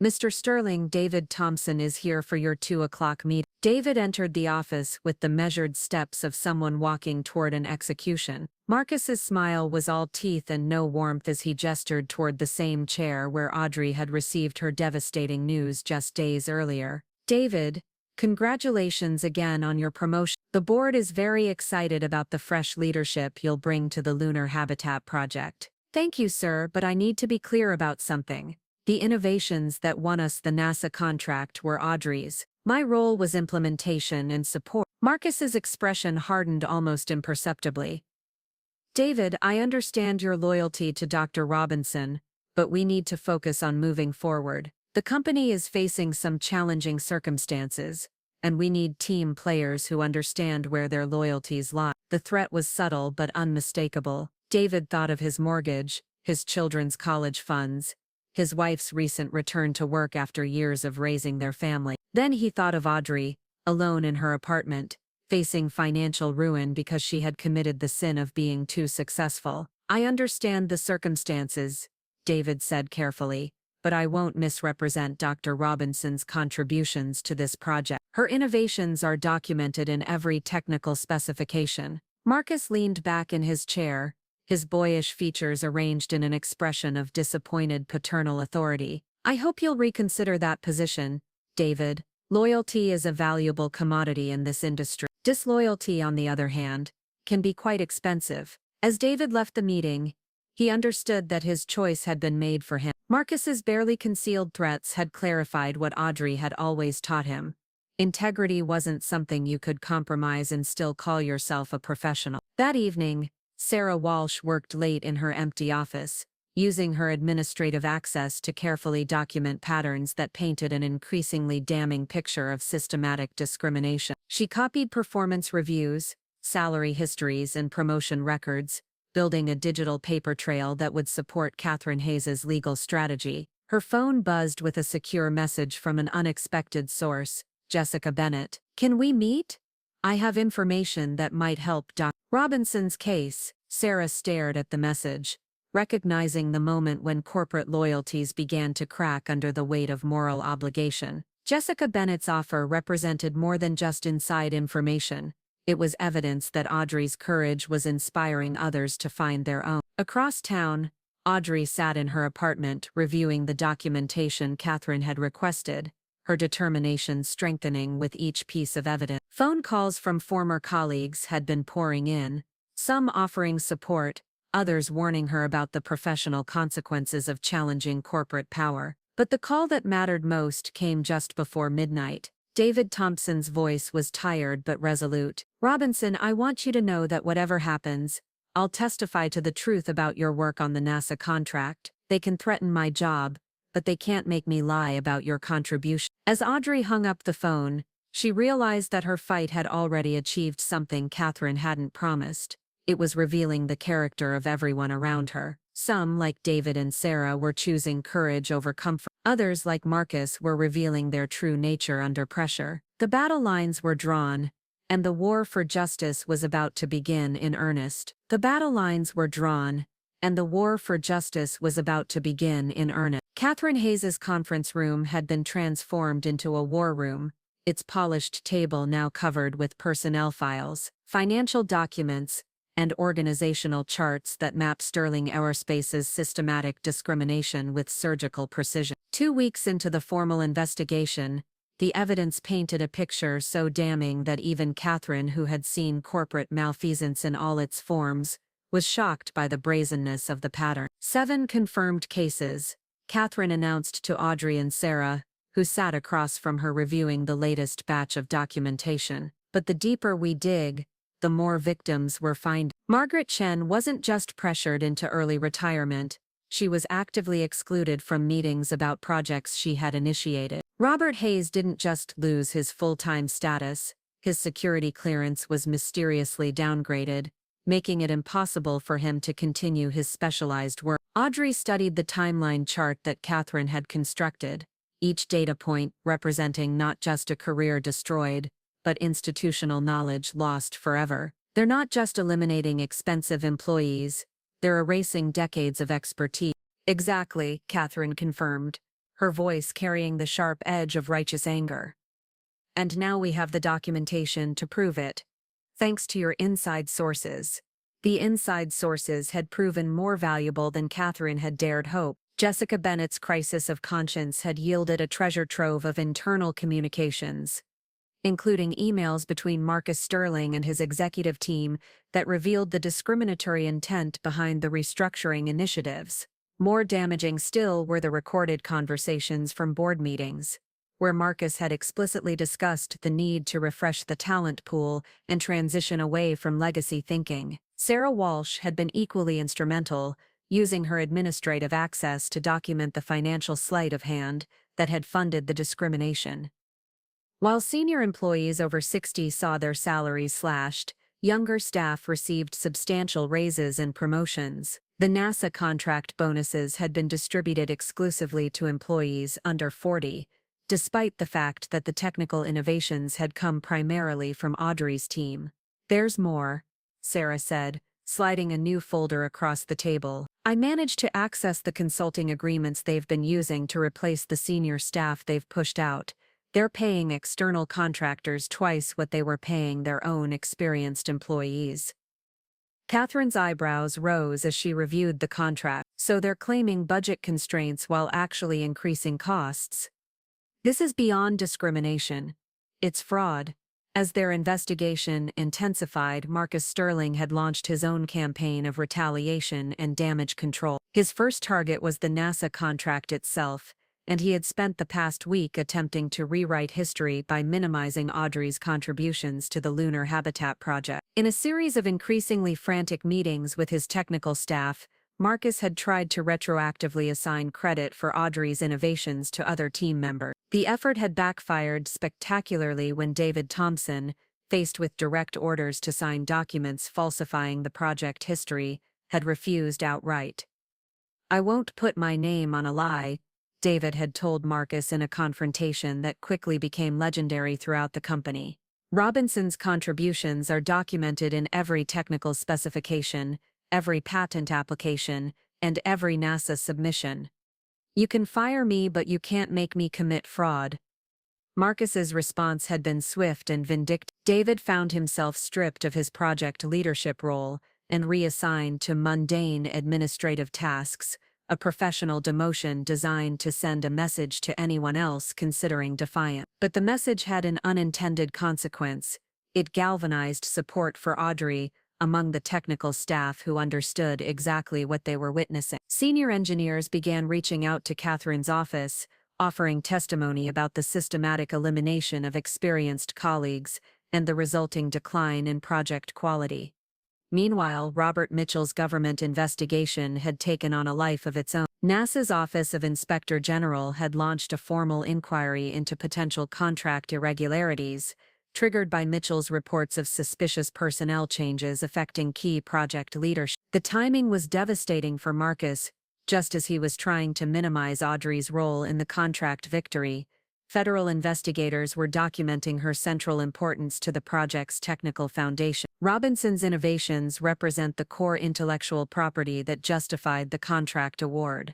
"Mr. Sterling, David Thompson is here for your 2 o'clock meeting." David entered the office with the measured steps of someone walking toward an execution. Marcus's smile was all teeth and no warmth as he gestured toward the same chair where Audrey had received her devastating news just days earlier. "David, congratulations again on your promotion. The board is very excited about the fresh leadership you'll bring to the Lunar Habitat Project." "Thank you, sir, but I need to be clear about something. The innovations that won us the NASA contract were Audrey's. My role was implementation and support." Marcus's expression hardened almost imperceptibly. "David, I understand your loyalty to Dr. Robinson, but we need to focus on moving forward. The company is facing some challenging circumstances, and we need team players who understand where their loyalties lie." The threat was subtle but unmistakable. David thought of his mortgage, his children's college funds, his wife's recent return to work after years of raising their family. Then he thought of Audrey, alone in her apartment, facing financial ruin because she had committed the sin of being too successful. "I understand the circumstances," David said carefully, "but I won't misrepresent Dr. Robinson's contributions to this project. Her innovations are documented in every technical specification." Marcus leaned back in his chair, his boyish features arranged in an expression of disappointed paternal authority. "I hope you'll reconsider that position, David. Loyalty is a valuable commodity in this industry. Disloyalty, on the other hand, can be quite expensive." As David left the meeting, he understood that his choice had been made for him. Marcus's barely concealed threats had clarified what Audrey had always taught him. Integrity wasn't something you could compromise and still call yourself a professional. That evening, Sarah Walsh worked late in her empty office, using her administrative access to carefully document patterns that painted an increasingly damning picture of systematic discrimination. She copied performance reviews, salary histories, and promotion records, building a digital paper trail that would support Catherine Hayes's legal strategy. Her phone buzzed with a secure message from an unexpected source, Jessica Bennett. "Can we meet? I have information that might help Dr. Robinson's case." Sarah stared at the message, recognizing the moment when corporate loyalties began to crack under the weight of moral obligation. Jessica Bennett's offer represented more than just inside information. It was evidence that Audrey's courage was inspiring others to find their own. Across town, Audrey sat in her apartment reviewing the documentation Catherine had requested, her determination strengthening with each piece of evidence. Phone calls from former colleagues had been pouring in, some offering support, others warning her about the professional consequences of challenging corporate power. But the call that mattered most came just before midnight. David Thompson's voice was tired but resolute. "Robinson, I want you to know that whatever happens, I'll testify to the truth about your work on the NASA contract. They can threaten my job, but they can't make me lie about your contribution." As Audrey hung up the phone, she realized that her fight had already achieved something Catherine hadn't promised. It was revealing the character of everyone around her. Some, like David and Sarah, were choosing courage over comfort. Others, like Marcus, were revealing their true nature under pressure. The battle lines were drawn, and the war for justice was about to begin in earnest. The battle lines were drawn, and the war for justice was about to begin in earnest. Catherine Hayes's conference room had been transformed into a war room, its polished table now covered with personnel files, financial documents, and organizational charts that map Sterling Aerospace's systematic discrimination with surgical precision. 2 weeks into the formal investigation, the evidence painted a picture so damning that even Catherine, who had seen corporate malfeasance in all its forms, was shocked by the brazenness of the pattern. 7 confirmed cases, Catherine announced to Audrey and Sarah, who sat across from her reviewing the latest batch of documentation. But the deeper we dig, the more victims were found. Margaret Chen wasn't just pressured into early retirement, she was actively excluded from meetings about projects she had initiated. Robert Hayes didn't just lose his full-time status, his security clearance was mysteriously downgraded, making it impossible for him to continue his specialized work. Audrey studied the timeline chart that Catherine had constructed, each data point representing not just a career destroyed, but institutional knowledge lost forever. They're not just eliminating expensive employees, they're erasing decades of expertise. Exactly, Catherine confirmed, her voice carrying the sharp edge of righteous anger. And now we have the documentation to prove it. Thanks to your inside sources. The inside sources had proven more valuable than Catherine had dared hope. Jessica Bennett's crisis of conscience had yielded a treasure trove of internal communications, including emails between Marcus Sterling and his executive team that revealed the discriminatory intent behind the restructuring initiatives. More damaging still were the recorded conversations from board meetings, where Marcus had explicitly discussed the need to refresh the talent pool and transition away from legacy thinking. Sarah Walsh had been equally instrumental, using her administrative access to document the financial sleight of hand that had funded the discrimination. While senior employees over 60 saw their salaries slashed, younger staff received substantial raises and promotions. The NASA contract bonuses had been distributed exclusively to employees under 40, despite the fact that the technical innovations had come primarily from Audrey's team. "There's more," Sarah said, sliding a new folder across the table. "I managed to access the consulting agreements they've been using to replace the senior staff they've pushed out. They're paying external contractors twice what they were paying their own experienced employees." Catherine's eyebrows rose as she reviewed the contract. "So they're claiming budget constraints while actually increasing costs. This is beyond discrimination. It's fraud." As their investigation intensified, Marcus Sterling had launched his own campaign of retaliation and damage control. His first target was the NASA contract itself, and he had spent the past week attempting to rewrite history by minimizing Audrey's contributions to the lunar habitat project. In a series of increasingly frantic meetings with his technical staff, Marcus had tried to retroactively assign credit for Audrey's innovations to other team members. The effort had backfired spectacularly when David Thompson, faced with direct orders to sign documents falsifying the project history, had refused outright. "I won't put my name on a lie," David had told Marcus in a confrontation that quickly became legendary throughout the company. "Robinson's contributions are documented in every technical specification, every patent application, and every NASA submission. You can fire me, but you can't make me commit fraud." Marcus's response had been swift and vindictive. David found himself stripped of his project leadership role and reassigned to mundane administrative tasks, a professional demotion designed to send a message to anyone else considering defiance. But the message had an unintended consequence. It galvanized support for Audrey among the technical staff who understood exactly what they were witnessing. Senior engineers began reaching out to Catherine's office, offering testimony about the systematic elimination of experienced colleagues and the resulting decline in project quality. Meanwhile, Robert Mitchell's government investigation had taken on a life of its own. NASA's Office of Inspector General had launched a formal inquiry into potential contract irregularities, triggered by Mitchell's reports of suspicious personnel changes affecting key project leadership. The timing was devastating for Marcus. Just as he was trying to minimize Audrey's role in the contract victory, federal investigators were documenting her central importance to the project's technical foundation. Robinson's innovations represent the core intellectual property that justified the contract award.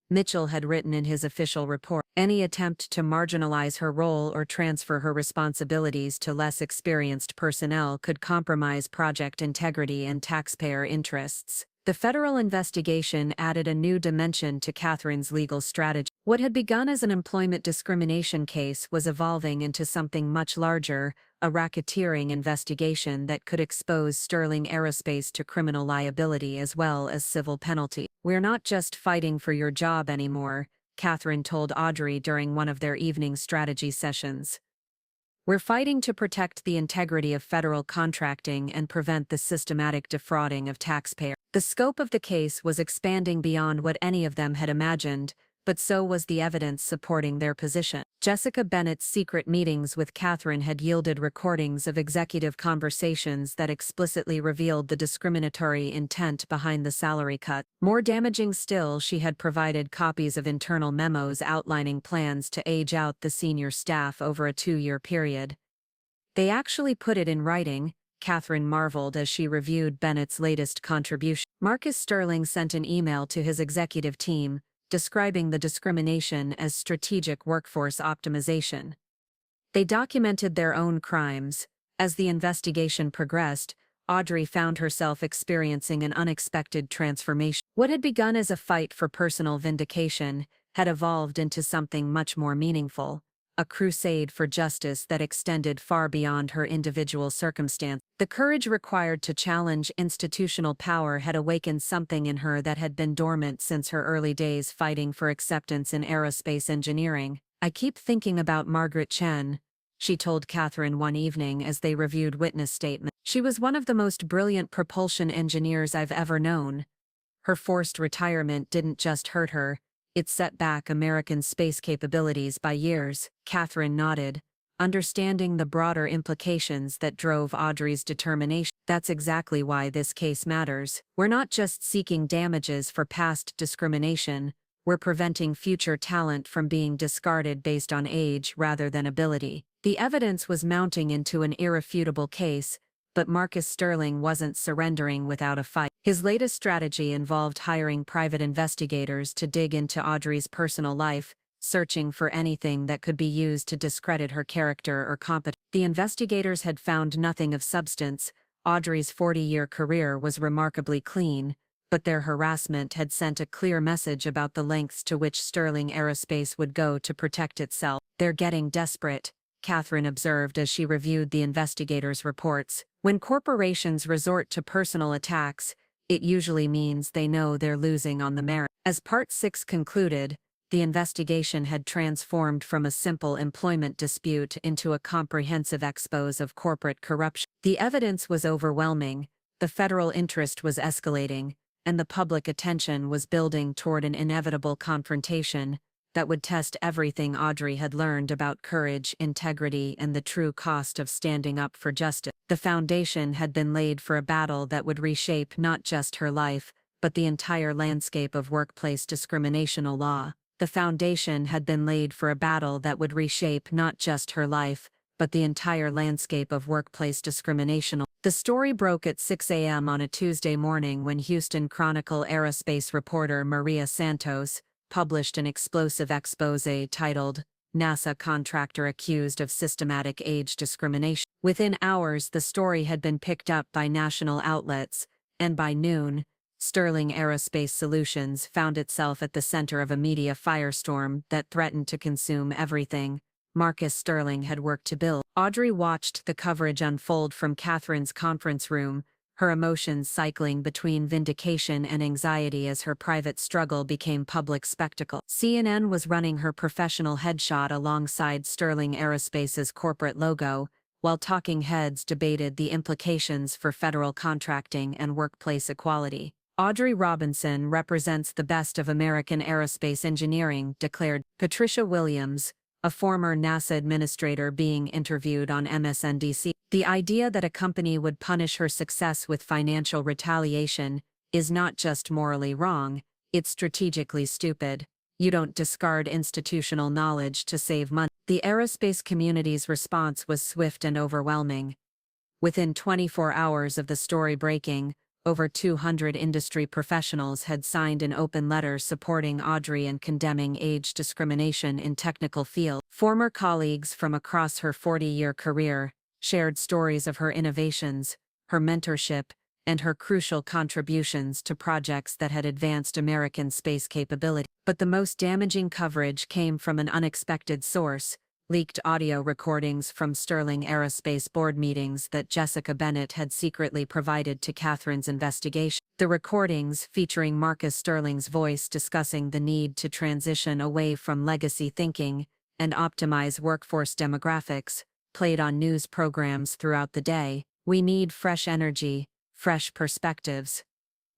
Mitchell had written in his official report, any attempt to marginalize her role or transfer her responsibilities to less experienced personnel could compromise project integrity and taxpayer interests. The federal investigation added a new dimension to Catherine's legal strategy. What had begun as an employment discrimination case was evolving into something much larger, a racketeering investigation that could expose Sterling Aerospace to criminal liability as well as civil penalty. "We're not just fighting for your job anymore," Catherine told Audrey during one of their evening strategy sessions. "We're fighting to protect the integrity of federal contracting and prevent the systematic defrauding of taxpayers." The scope of the case was expanding beyond what any of them had imagined, but so was the evidence supporting their position. Jessica Bennett's secret meetings with Catherine had yielded recordings of executive conversations that explicitly revealed the discriminatory intent behind the salary cut. More damaging still, she had provided copies of internal memos outlining plans to age out the senior staff over a 2-year period. "They actually put it in writing," Catherine marveled as she reviewed Bennett's latest contribution. Marcus Sterling sent an email to his executive team, describing the discrimination as strategic workforce optimization. They documented their own crimes. As the investigation progressed, Audrey found herself experiencing an unexpected transformation. What had begun as a fight for personal vindication had evolved into something much more meaningful, a crusade for justice that extended far beyond her individual circumstance. The courage required to challenge institutional power had awakened something in her that had been dormant since her early days fighting for acceptance in aerospace engineering. "I keep thinking about Margaret Chen," she told Catherine one evening as they reviewed witness statements. "She was one of the most brilliant propulsion engineers I've ever known. Her forced retirement didn't just hurt her, it set back American space capabilities by years." Catherine nodded, understanding the broader implications that drove Audrey's determination. "That's exactly why this case matters. We're not just seeking damages for past discrimination, we're preventing future talent from being discarded based on age rather than ability." The evidence was mounting into an irrefutable case, but Marcus Sterling wasn't surrendering without a fight. His latest strategy involved hiring private investigators to dig into Audrey's personal life, searching for anything that could be used to discredit her character or competence. The investigators had found nothing of substance. Audrey's 40-year career was remarkably clean, but their harassment had sent a clear message about the lengths to which Sterling Aerospace would go to protect itself. "They're getting desperate," Catherine observed as she reviewed the investigators' reports. "When corporations resort to personal attacks, it usually means they know they're losing on the merit." As Part 6 concluded, the investigation had transformed from a simple employment dispute into a comprehensive expose of corporate corruption. The evidence was overwhelming, the federal interest was escalating, and the public attention was building toward an inevitable confrontation that would test everything Audrey had learned about courage, integrity, and the true cost of standing up for justice. The foundation had been laid for a battle that would reshape not just her life, but the entire landscape of workplace discriminational law. The foundation had been laid for a battle that would reshape not just her life, but the entire landscape of workplace discrimination. The story broke at 6 a.m. on a Tuesday morning when Houston Chronicle aerospace reporter Maria Santos published an explosive expose titled, "NASA Contractor Accused of Systematic Age Discrimination." Within hours, the story had been picked up by national outlets, and by noon, Sterling Aerospace Solutions found itself at the center of a media firestorm that threatened to consume everything Marcus Sterling had worked to build. Audrey watched the coverage unfold from Catherine's conference room, her emotions cycling between vindication and anxiety as her private struggle became public spectacle. CNN was running her professional headshot alongside Sterling Aerospace's corporate logo, while talking heads debated the implications for federal contracting and workplace equality. Audrey Robinson represents the best of American aerospace engineering, declared Patricia Williams, a former NASA administrator being interviewed on MSNBC. The idea that a company would punish her success with financial retaliation is not just morally wrong, it's strategically stupid. You don't discard institutional knowledge to save money. The aerospace community's response was swift and overwhelming. Within 24 hours of the story breaking, over 200 industry professionals had signed an open letter supporting Audrey and condemning age discrimination in technical fields. Former colleagues from across her 40-year career shared stories of her innovations, her mentorship, and her crucial contributions to projects that had advanced American space capability. But the most damaging coverage came from an unexpected source: leaked audio recordings from Sterling Aerospace board meetings that Jessica Bennett had secretly provided to Catherine's investigation. The recordings, featuring Marcus Sterling's voice discussing the need to transition away from legacy thinking and optimize workforce demographics, played on news programs throughout the day. "We need fresh energy, fresh perspectives."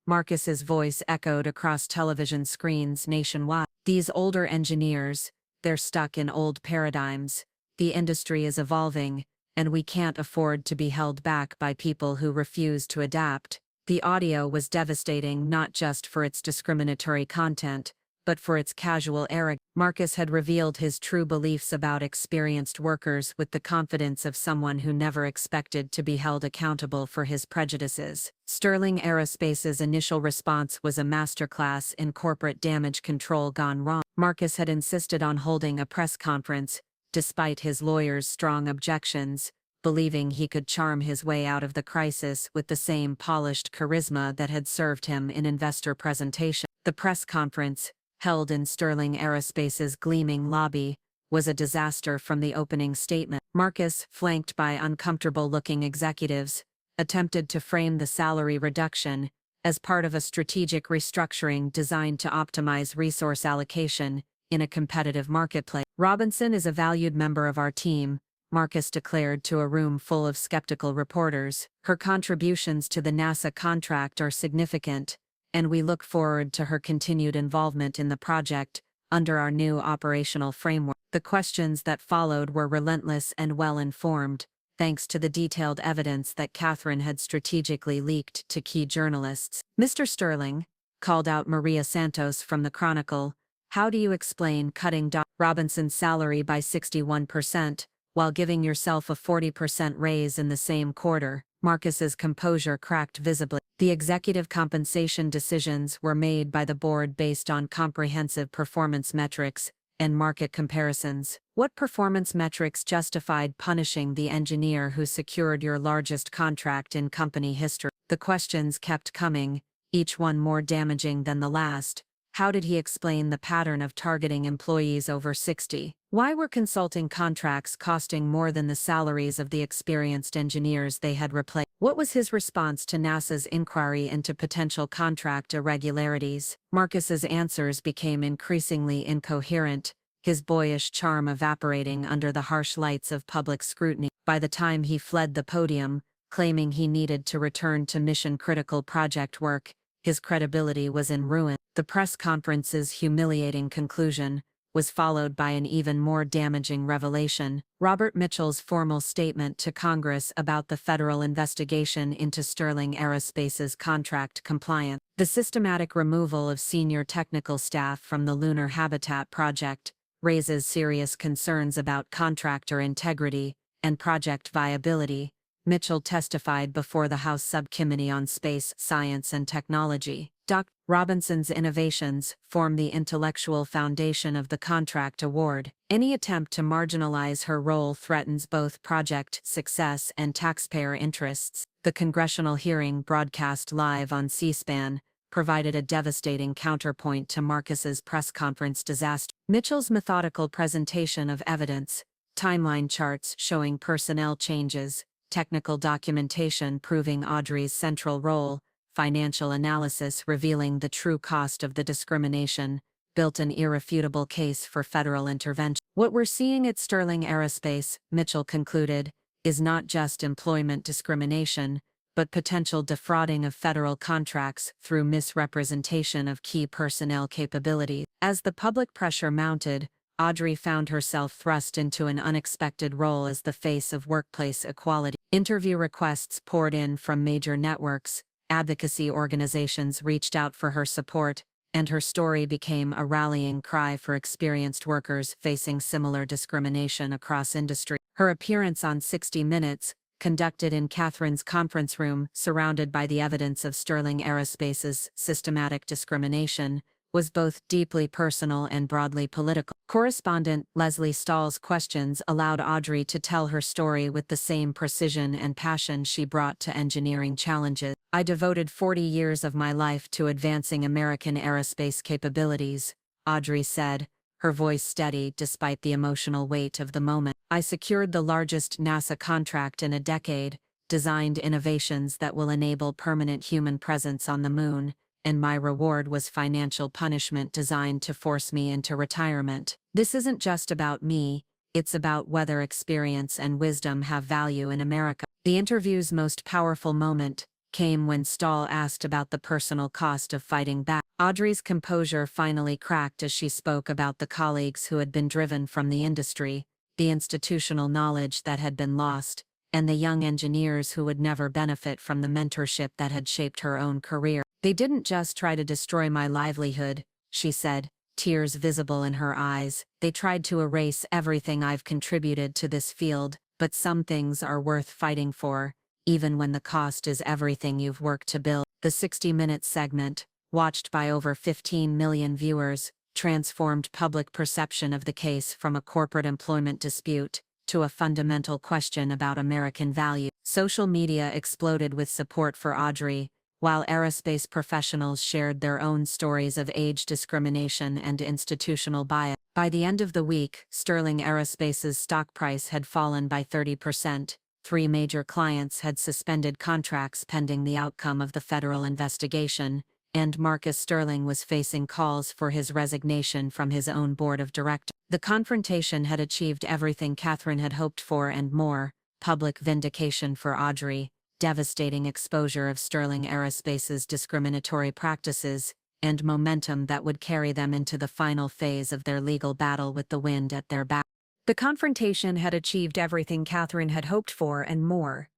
Marcus's voice echoed across television screens nationwide. These older engineers, they're stuck in old paradigms. The industry is evolving, and we can't afford to be held back by people who refuse to adapt. The audio was devastating not just for its discriminatory content, but for its casual arrogance. Marcus had revealed his true beliefs about experienced workers with the confidence of someone who never expected to be held accountable for his prejudices. Sterling Aerospace's initial response was a masterclass in corporate damage control gone wrong. Marcus had insisted on holding a press conference, despite his lawyer's strong objections, believing he could charm his way out of the crisis with the same polished charisma that had served him in investor presentation. The press conference, held in Sterling Aerospace's gleaming lobby, was a disaster from the opening statement. Marcus, flanked by uncomfortable-looking executives, attempted to frame the salary reduction as part of a strategic restructuring designed to optimize resource allocation in a competitive marketplace. "Robinson is a valued member of our team," Marcus declared to a room full of skeptical reporters. "Her contributions to the NASA contract are significant, and we look forward to her continued involvement in the project under our new operational framework." The questions that followed were relentless and well-informed, thanks to the detailed evidence that Catherine had strategically leaked to key journalists. "Mr. Sterling," called out Maria Santos from the Chronicle, "how do you explain cutting Robinson's salary by 61%, while giving yourself a 40% raise in the same quarter?" Marcus's composure cracked visibly. "The executive compensation decisions were made by the board based on comprehensive performance metrics and market comparisons." "What performance metrics justified punishing the engineer who secured your largest contract in company history?" The questions kept coming, each one more damaging than the last. How did he explain the pattern of targeting employees over 60? Why were consulting contracts costing more than the salaries of the experienced engineers they had replaced? What was his response to NASA's inquiry into potential contract irregularities? Marcus's answers became increasingly incoherent, his boyish charm evaporating under the harsh lights of public scrutiny. By the time he fled the podium, claiming he needed to return to mission-critical project work, his credibility was in ruin. The press conference's humiliating conclusion was followed by an even more damaging revelation: Robert Mitchell's formal statement to Congress about the federal investigation into Sterling Aerospace's contract compliance. The systematic removal of senior technical staff from the Lunar Habitat project raises serious concerns about contractor integrity and project viability, Mitchell testified before the House Subcommittee on Space, Science and Technology. Dr. Robinson's innovations form the intellectual foundation of the contract award. Any attempt to marginalize her role threatens both project success and taxpayer interests. The congressional hearing, broadcast live on C-SPAN, provided a devastating counterpoint to Marcus's press conference disaster. Mitchell's methodical presentation of evidence, timeline charts showing personnel changes, technical documentation proving Audrey's central role, financial analysis revealing the true cost of the discrimination, built an irrefutable case for federal intervention. What we're seeing at Sterling Aerospace, Mitchell concluded, is not just employment discrimination, but potential defrauding of federal contracts through misrepresentation of key personnel capabilities. As the public pressure mounted, Audrey found herself thrust into an unexpected role as the face of workplace equality. Interview requests poured in from major networks, advocacy organizations reached out for her support, and her story became a rallying cry for experienced workers facing similar discrimination across industry. Her appearance on 60 Minutes, conducted in Catherine's conference room surrounded by the evidence of Sterling Aerospace's systematic discrimination, was both deeply personal and broadly political. Correspondent Leslie Stahl's questions allowed Audrey to tell her story with the same precision and passion she brought to engineering challenges. I devoted 40 years of my life to advancing American aerospace capabilities, Audrey said, her voice steady despite the emotional weight of the moment. I secured the largest NASA contract in a decade, designed innovations that will enable permanent human presence on the moon, and my reward was financial punishment designed to force me into retirement. This isn't just about me, it's about whether experience and wisdom have value in America. The interview's most powerful moment came when Stahl asked about the personal cost of fighting back. Audrey's composure finally cracked as she spoke about the colleagues who had been driven from the industry, the institutional knowledge that had been lost, and the young engineers who would never benefit from the mentorship that had shaped her own career. They didn't just try to destroy my livelihood, she said, tears visible in her eyes. They tried to erase everything I've contributed to this field, but some things are worth fighting for, even when the cost is everything you've worked to build. The 60-minute segment, watched by over 15 million viewers, transformed public perception of the case from a corporate employment dispute to a fundamental question about American value. Social media exploded with support for Audrey, while aerospace professionals shared their own stories of age discrimination and institutional bias. By the end of the week, Sterling Aerospace's stock price had fallen by 30%. 3 major clients had suspended contracts pending the outcome of the federal investigation, and Marcus Sterling was facing calls for his resignation from his own board of directors. The confrontation had achieved everything Catherine had hoped for and more: public vindication for Audrey, devastating exposure of Sterling Aerospace's discriminatory practices, and momentum that would carry them into the final phase of their legal battle with the wind at their back. The confrontation had achieved everything Catherine had hoped for and more: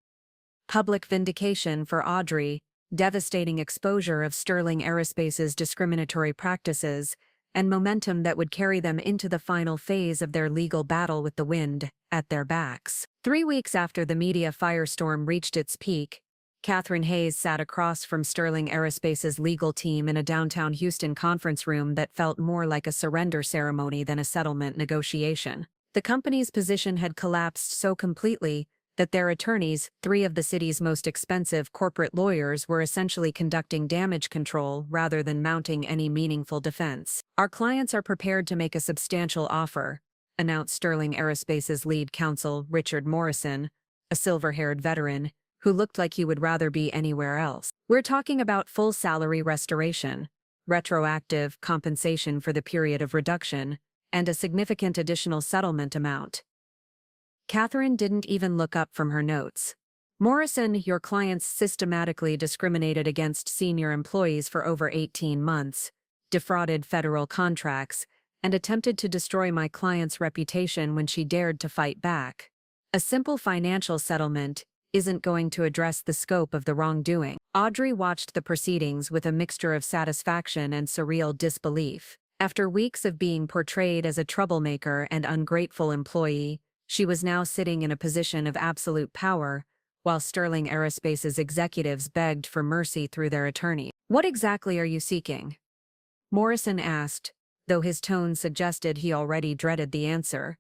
public vindication for Audrey, devastating exposure of Sterling Aerospace's discriminatory practices, and momentum that would carry them into the final phase of their legal battle with the wind at their backs. 3 weeks after the media firestorm reached its peak, Catherine Hayes sat across from Sterling Aerospace's legal team in a downtown Houston conference room that felt more like a surrender ceremony than a settlement negotiation. The company's position had collapsed so completely that their attorneys, 3 of the city's most expensive corporate lawyers, were essentially conducting damage control rather than mounting any meaningful defense. Our clients are prepared to make a substantial offer, announced Sterling Aerospace's lead counsel, Richard Morrison, a silver-haired veteran, who looked like he would rather be anywhere else. We're talking about full salary restoration, retroactive compensation for the period of reduction, and a significant additional settlement amount. Catherine didn't even look up from her notes. Morrison, your clients systematically discriminated against senior employees for over 18 months, defrauded federal contracts, and attempted to destroy my client's reputation when she dared to fight back. A simple financial settlement isn't going to address the scope of the wrongdoing. Audrey watched the proceedings with a mixture of satisfaction and surreal disbelief. After weeks of being portrayed as a troublemaker and ungrateful employee, she was now sitting in a position of absolute power, while Sterling Aerospace's executives begged for mercy through their attorney. What exactly are you seeking? Morrison asked, though his tone suggested he already dreaded the answer.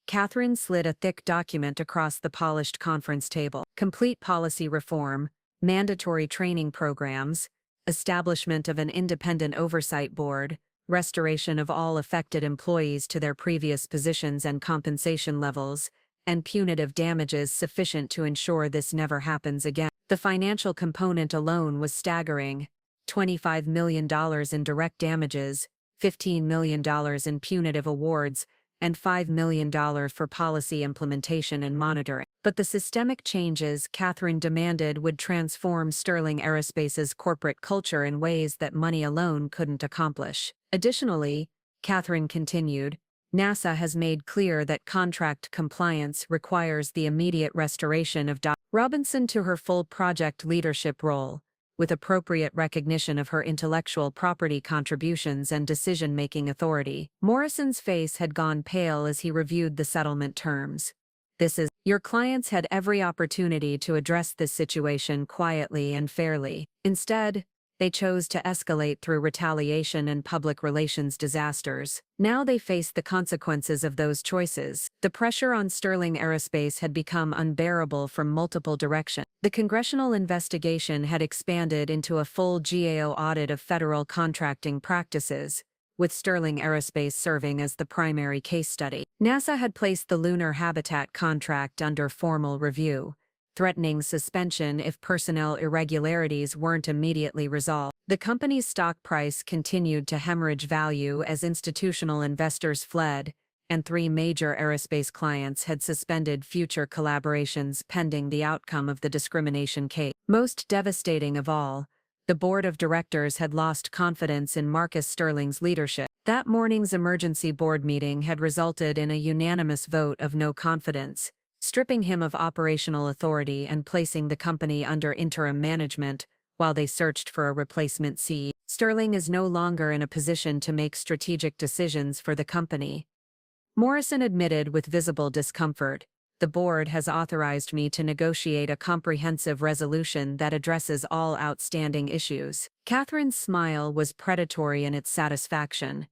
Catherine slid a thick document across the polished conference table. Complete policy reform, mandatory training programs, establishment of an independent oversight board, restoration of all affected employees to their previous positions and compensation levels, and punitive damages sufficient to ensure this never happens again. The financial component alone was staggering: $25 million in direct damages, $15 million in punitive awards, and $5 million for policy implementation and monitoring. But the systemic changes Catherine demanded would transform Sterling Aerospace's corporate culture in ways that money alone couldn't accomplish. Additionally, Catherine continued, NASA has made clear that contract compliance requires the immediate restoration of Dr. Robinson to her full project leadership role, with appropriate recognition of her intellectual property contributions and decision-making authority. Morrison's face had gone pale as he reviewed the settlement terms. Your clients had every opportunity to address this situation quietly and fairly. Instead, they chose to escalate through retaliation and public relations disasters. Now they faced the consequences of those choices. The pressure on Sterling Aerospace had become unbearable from multiple directions. The congressional investigation had expanded into a full GAO audit of federal contracting practices, with Sterling Aerospace serving as the primary case study. NASA had placed the lunar habitat contract under formal review, threatening suspension if personnel irregularities weren't immediately resolved. The company's stock price continued to hemorrhage value as institutional investors fled, and 3 major aerospace clients had suspended future collaborations pending the outcome of the discrimination case. Most devastating of all, the board of directors had lost confidence in Marcus Sterling's leadership. That morning's emergency board meeting had resulted in a unanimous vote of no confidence, stripping him of operational authority and placing the company under interim management while they searched for a replacement CEO. Sterling is no longer in a position to make strategic decisions for the company. Morrison admitted with visible discomfort, "The board has authorized me to negotiate a comprehensive resolution that addresses all outstanding issues." Catherine's smile was predatory in its satisfaction.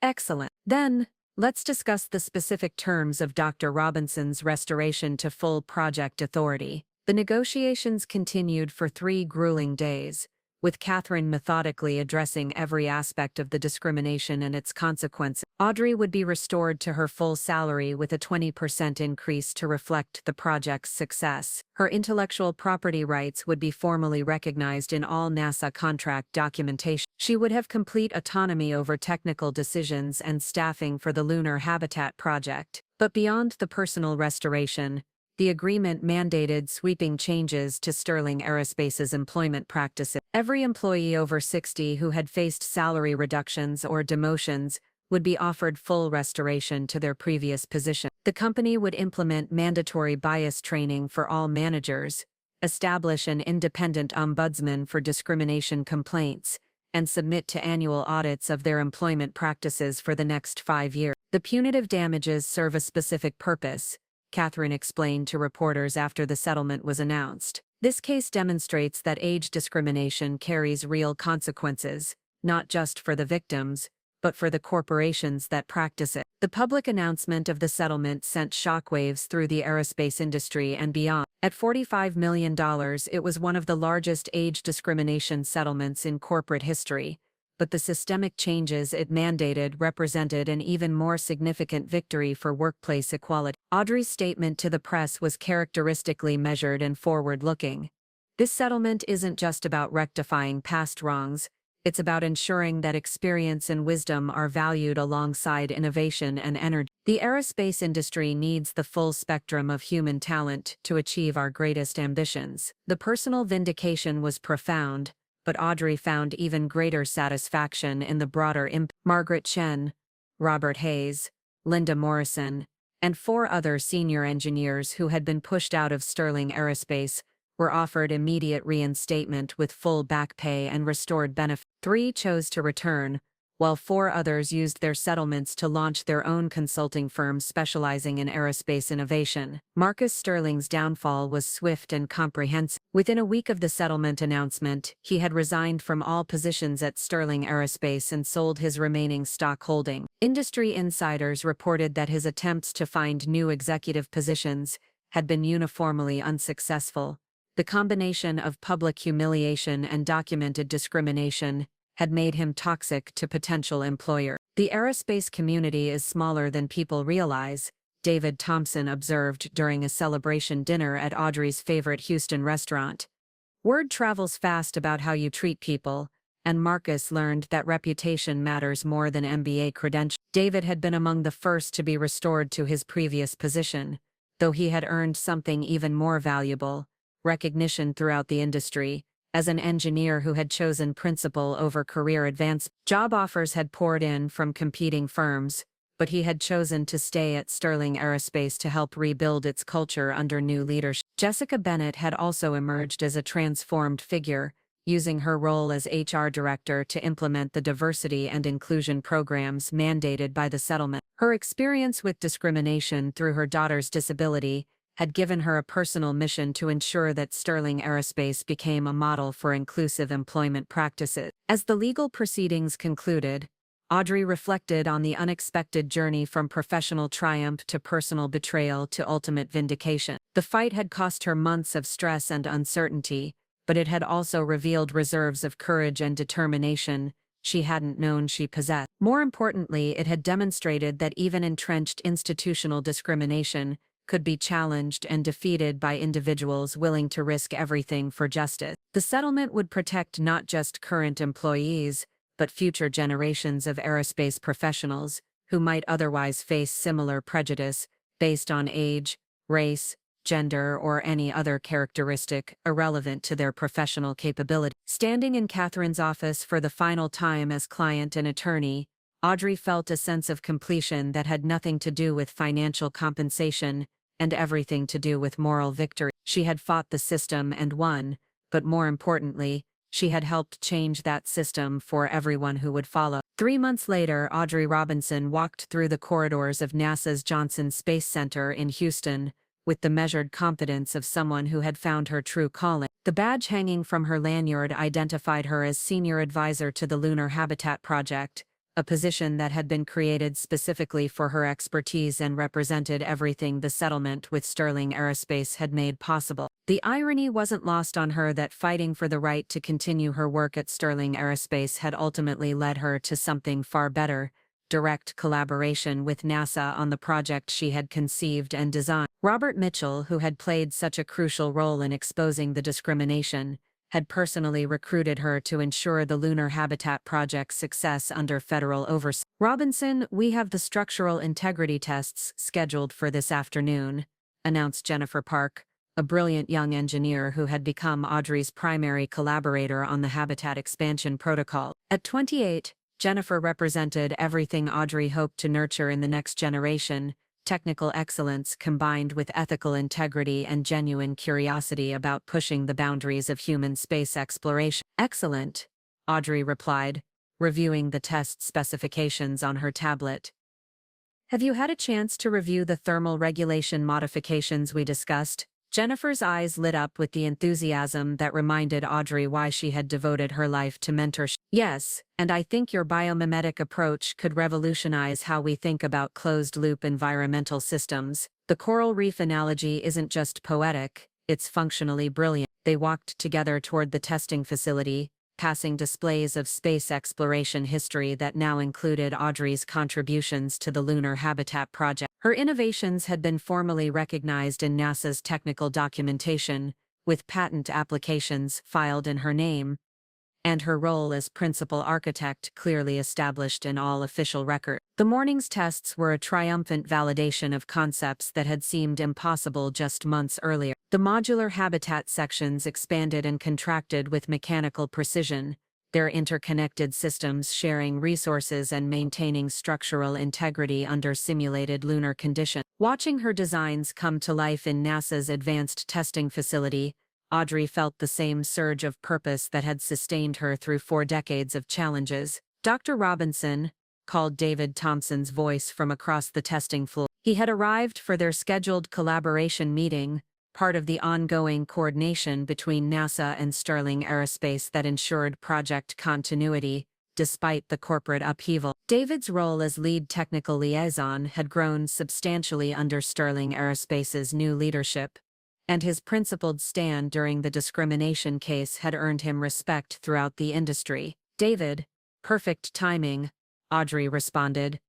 "Excellent. Then, let's discuss the specific terms of Dr. Robinson's restoration to full project authority." The negotiations continued for 3 grueling days, with Catherine methodically addressing every aspect of the discrimination and its consequences. Audrey would be restored to her full salary with a 20% increase to reflect the project's success. Her intellectual property rights would be formally recognized in all NASA contract documentation. She would have complete autonomy over technical decisions and staffing for the lunar habitat project. But beyond the personal restoration, the agreement mandated sweeping changes to Sterling Aerospace's employment practices. Every employee over 60 who had faced salary reductions or demotions would be offered full restoration to their previous position. The company would implement mandatory bias training for all managers, establish an independent ombudsman for discrimination complaints, and submit to annual audits of their employment practices for the next 5 years. The punitive damages serve a specific purpose, Catherine explained to reporters after the settlement was announced. This case demonstrates that age discrimination carries real consequences, not just for the victims, but for the corporations that practice it. The public announcement of the settlement sent shockwaves through the aerospace industry and beyond. At $45 million, it was one of the largest age discrimination settlements in corporate history, but the systemic changes it mandated represented an even more significant victory for workplace equality. Audrey's statement to the press was characteristically measured and forward-looking. "This settlement isn't just about rectifying past wrongs, it's about ensuring that experience and wisdom are valued alongside innovation and energy. The aerospace industry needs the full spectrum of human talent to achieve our greatest ambitions." The personal vindication was profound, but Audrey found even greater satisfaction in the broader impact. Margaret Chen, Robert Hayes, Linda Morrison, and 4 other senior engineers who had been pushed out of Sterling Aerospace were offered immediate reinstatement with full back pay and restored benefits. 3 chose to return, while 4 others used their settlements to launch their own consulting firms specializing in aerospace innovation. Marcus Sterling's downfall was swift and comprehensive. Within a week of the settlement announcement, he had resigned from all positions at Sterling Aerospace and sold his remaining stock holding. Industry insiders reported that his attempts to find new executive positions had been uniformly unsuccessful. The combination of public humiliation and documented discrimination had made him toxic to potential employers. The aerospace community is smaller than people realize, David Thompson observed during a celebration dinner at Audrey's favorite Houston restaurant. Word travels fast about how you treat people, and Marcus learned that reputation matters more than MBA credentials. David had been among the first to be restored to his previous position, though he had earned something even more valuable: recognition throughout the industry. As an engineer who had chosen principle over career advancement, job offers had poured in from competing firms, but he had chosen to stay at Sterling Aerospace to help rebuild its culture under new leadership. Jessica Bennett had also emerged as a transformed figure, using her role as HR director to implement the diversity and inclusion programs mandated by the settlement. Her experience with discrimination through her daughter's disability had given her a personal mission to ensure that Sterling Aerospace became a model for inclusive employment practices. As the legal proceedings concluded, Audrey reflected on the unexpected journey from professional triumph to personal betrayal to ultimate vindication. The fight had cost her months of stress and uncertainty, but it had also revealed reserves of courage and determination she hadn't known she possessed. More importantly, it had demonstrated that even entrenched institutional discrimination could be challenged and defeated by individuals willing to risk everything for justice. The settlement would protect not just current employees, but future generations of aerospace professionals who might otherwise face similar prejudice based on age, race, gender, or any other characteristic irrelevant to their professional capability. Standing in Catherine's office for the final time as client and attorney, Audrey felt a sense of completion that had nothing to do with financial compensation and everything to do with moral victory. She had fought the system and won, but more importantly, she had helped change that system for everyone who would follow. 3 months later, Audrey Robinson walked through the corridors of NASA's Johnson Space Center in Houston with the measured confidence of someone who had found her true calling. The badge hanging from her lanyard identified her as Senior Advisor to the Lunar Habitat Project, a position that had been created specifically for her expertise and represented everything the settlement with Sterling Aerospace had made possible. The irony wasn't lost on her that fighting for the right to continue her work at Sterling Aerospace had ultimately led her to something far better: direct collaboration with NASA on the project she had conceived and designed. Robert Mitchell, who had played such a crucial role in exposing the discrimination, had personally recruited her to ensure the Lunar Habitat Project's success under federal oversight. "Robinson, we have the structural integrity tests scheduled for this afternoon," announced Jennifer Park, a brilliant young engineer who had become Audrey's primary collaborator on the habitat expansion protocol. At 28, Jennifer represented everything Audrey hoped to nurture in the next generation: technical excellence combined with ethical integrity and genuine curiosity about pushing the boundaries of human space exploration. "Excellent," Audrey replied, reviewing the test specifications on her tablet. "Have you had a chance to review the thermal regulation modifications we discussed?" Jennifer's eyes lit up with the enthusiasm that reminded Audrey why she had devoted her life to mentorship. "Yes, and I think your biomimetic approach could revolutionize how we think about closed-loop environmental systems. The coral reef analogy isn't just poetic, it's functionally brilliant." They walked together toward the testing facility, passing displays of space exploration history that now included Audrey's contributions to the Lunar Habitat Project. Her innovations had been formally recognized in NASA's technical documentation, with patent applications filed in her name, and her role as principal architect clearly established in all official records. The morning's tests were a triumphant validation of concepts that had seemed impossible just months earlier. The modular habitat sections expanded and contracted with mechanical precision, their interconnected systems sharing resources and maintaining structural integrity under simulated lunar conditions. Watching her designs come to life in NASA's advanced testing facility, Audrey felt the same surge of purpose that had sustained her through 4 decades of challenges. "Dr. Robinson," called David Thompson's voice from across the testing floor. He had arrived for their scheduled collaboration meeting, part of the ongoing coordination between NASA and Sterling Aerospace that ensured project continuity, despite the corporate upheaval. David's role as lead technical liaison had grown substantially under Sterling Aerospace's new leadership, and his principled stand during the discrimination case had earned him respect throughout the industry. "David, perfect timing," Audrey responded,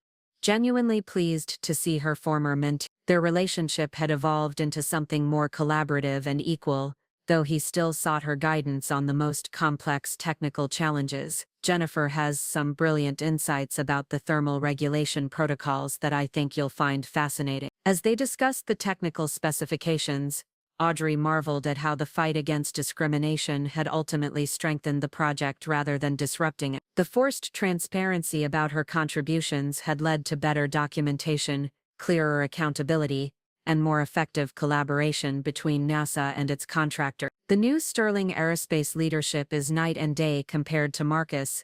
genuinely pleased to see her former mentee. Their relationship had evolved into something more collaborative and equal, though he still sought her guidance on the most complex technical challenges. Jennifer has some brilliant insights about the thermal regulation protocols that I think you'll find fascinating. As they discussed the technical specifications, Audrey marveled at how the fight against discrimination had ultimately strengthened the project rather than disrupting it. The forced transparency about her contributions had led to better documentation, clearer accountability, and more effective collaboration between NASA and its contractor. The new Sterling Aerospace leadership is night and day compared to Marcus,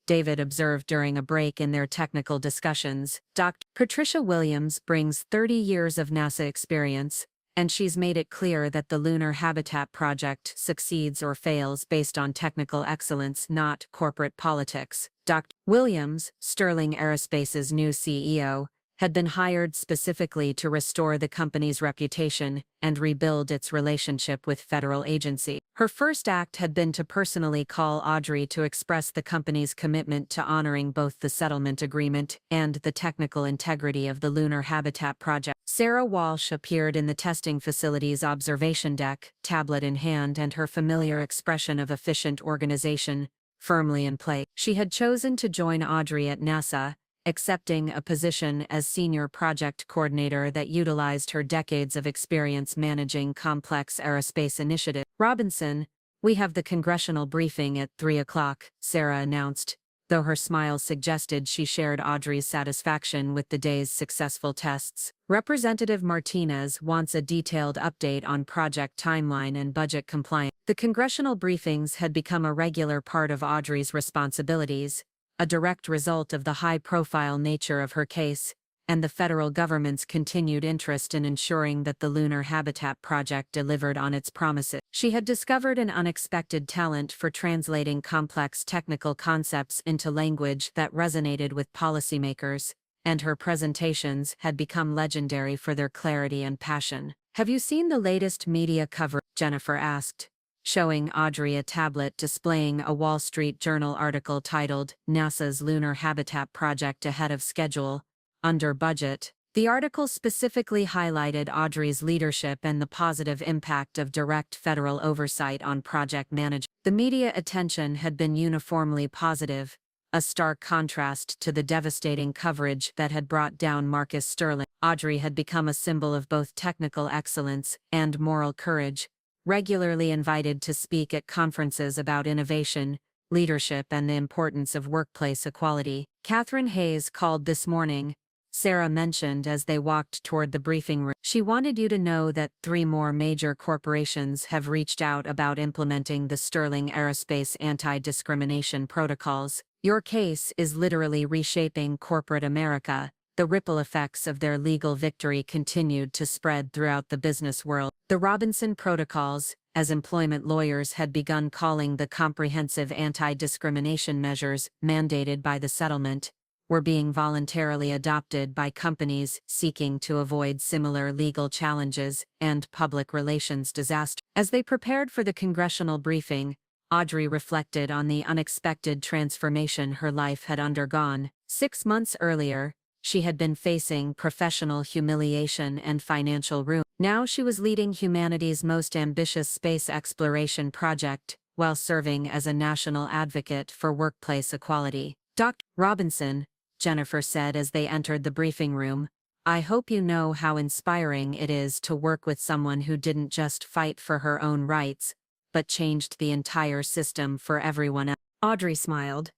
David observed during a break in their technical discussions. Dr. Patricia Williams brings 30 years of NASA experience, and she's made it clear that the Lunar Habitat Project succeeds or fails based on technical excellence, not corporate politics. Dr. Williams, Sterling Aerospace's new CEO, had been hired specifically to restore the company's reputation and rebuild its relationship with federal agency. Her first act had been to personally call Audrey to express the company's commitment to honoring both the settlement agreement and the technical integrity of the Lunar Habitat Project. Sarah Walsh appeared in the testing facility's observation deck, tablet in hand, and her familiar expression of efficient organization firmly in place. She had chosen to join Audrey at NASA, accepting a position as senior project coordinator that utilized her decades of experience managing complex aerospace initiatives. Robinson, we have the congressional briefing at 3 o'clock, Sarah announced, though her smile suggested she shared Audrey's satisfaction with the day's successful tests. Representative Martinez wants a detailed update on project timeline and budget compliance. The congressional briefings had become a regular part of Audrey's responsibilities, a direct result of the high-profile nature of her case, and the federal government's continued interest in ensuring that the Lunar Habitat Project delivered on its promises. She had discovered an unexpected talent for translating complex technical concepts into language that resonated with policymakers, and her presentations had become legendary for their clarity and passion. "Have you seen the latest media coverage?" Jennifer asked, showing Audrey a tablet displaying a Wall Street Journal article titled, "NASA's Lunar Habitat Project Ahead of Schedule, Under Budget." The article specifically highlighted Audrey's leadership and the positive impact of direct federal oversight on project management. The media attention had been uniformly positive, a stark contrast to the devastating coverage that had brought down Marcus Sterling. Audrey had become a symbol of both technical excellence and moral courage, regularly invited to speak at conferences about innovation, leadership, and the importance of workplace equality. Catherine Hayes called this morning, Sarah mentioned as they walked toward the briefing room. "She wanted you to know that 3 more major corporations have reached out about implementing the Sterling Aerospace anti-discrimination protocols. Your case is literally reshaping corporate America." The ripple effects of their legal victory continued to spread throughout the business world. The Robinson Protocols, as employment lawyers had begun calling the comprehensive anti-discrimination measures mandated by the settlement, were being voluntarily adopted by companies seeking to avoid similar legal challenges and public relations disaster. As they prepared for the congressional briefing, Audrey reflected on the unexpected transformation her life had undergone. 6 months earlier, she had been facing professional humiliation and financial ruin. Now she was leading humanity's most ambitious space exploration project, while serving as a national advocate for workplace equality. "Dr. Robinson," Jennifer said as they entered the briefing room, "I hope you know how inspiring it is to work with someone who didn't just fight for her own rights, but changed the entire system for everyone else." Audrey smiled,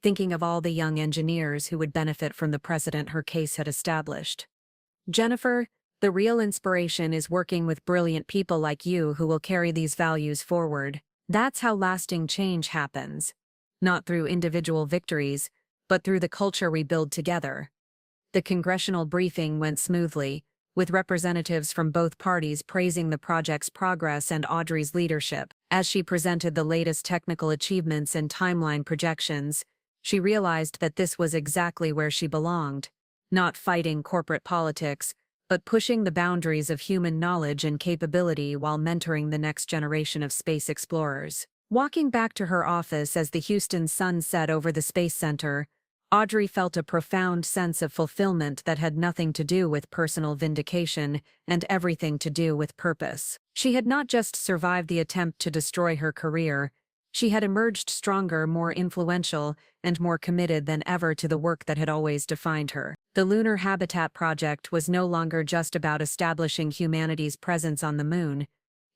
thinking of all the young engineers who would benefit from the precedent her case had established. "Jennifer, the real inspiration is working with brilliant people like you who will carry these values forward. That's how lasting change happens. Not through individual victories, but through the culture we build together." The congressional briefing went smoothly, with representatives from both parties praising the project's progress and Audrey's leadership. As she presented the latest technical achievements and timeline projections, she realized that this was exactly where she belonged, not fighting corporate politics, but pushing the boundaries of human knowledge and capability while mentoring the next generation of space explorers. Walking back to her office as the Houston sun set over the Space Center, Audrey felt a profound sense of fulfillment that had nothing to do with personal vindication and everything to do with purpose. She had not just survived the attempt to destroy her career, she had emerged stronger, more influential, and more committed than ever to the work that had always defined her. The Lunar Habitat Project was no longer just about establishing humanity's presence on the moon.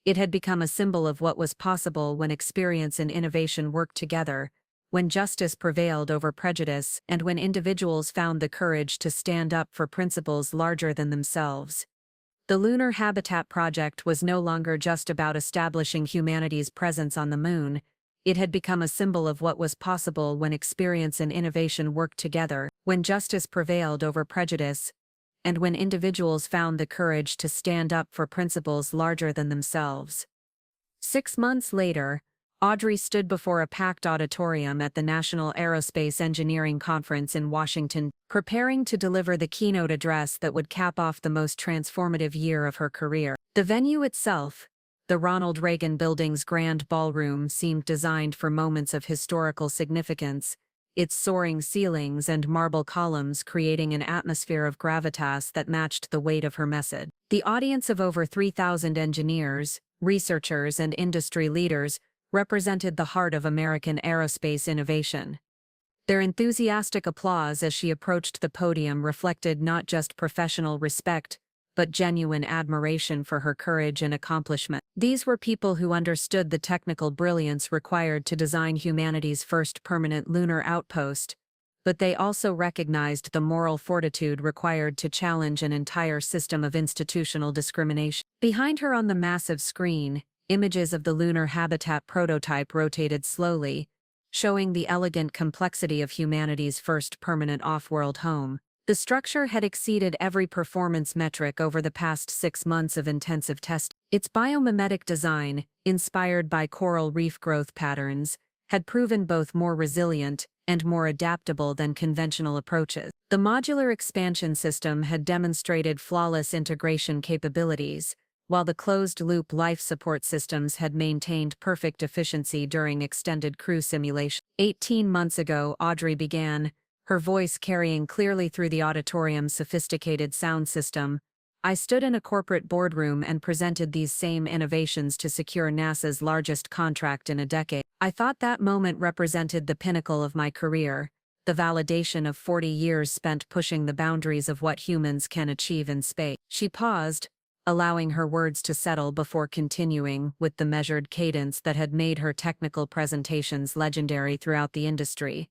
It had become a symbol of what was possible when experience and innovation worked together, when justice prevailed over prejudice, and when individuals found the courage to stand up for principles larger than themselves. The Lunar Habitat Project was no longer just about establishing humanity's presence on the moon. It had become a symbol of what was possible when experience and innovation worked together, when justice prevailed over prejudice, and when individuals found the courage to stand up for principles larger than themselves. 6 months later, Audrey stood before a packed auditorium at the National Aerospace Engineering Conference in Washington, preparing to deliver the keynote address that would cap off the most transformative year of her career. The venue itself, the Ronald Reagan Building's grand ballroom, seemed designed for moments of historical significance, its soaring ceilings and marble columns creating an atmosphere of gravitas that matched the weight of her message. The audience of over 3,000 engineers, researchers, and industry leaders represented the heart of American aerospace innovation. Their enthusiastic applause as she approached the podium reflected not just professional respect, but genuine admiration for her courage and accomplishment. These were people who understood the technical brilliance required to design humanity's first permanent lunar outpost, but they also recognized the moral fortitude required to challenge an entire system of institutional discrimination. Behind her on the massive screen, images of the lunar habitat prototype rotated slowly, showing the elegant complexity of humanity's first permanent off-world home. The structure had exceeded every performance metric over the past 6 months of intensive testing. Its biomimetic design, inspired by coral reef growth patterns, had proven both more resilient and more adaptable than conventional approaches. The modular expansion system had demonstrated flawless integration capabilities, while the closed-loop life support systems had maintained perfect efficiency during extended crew simulation. 18 months ago, Audrey began, her voice carrying clearly through the auditorium's sophisticated sound system. I stood in a corporate boardroom and presented these same innovations to secure NASA's largest contract in a decade. I thought that moment represented the pinnacle of my career, the validation of 40 years spent pushing the boundaries of what humans can achieve in space. She paused, allowing her words to settle before continuing with the measured cadence that had made her technical presentations legendary throughout the industry.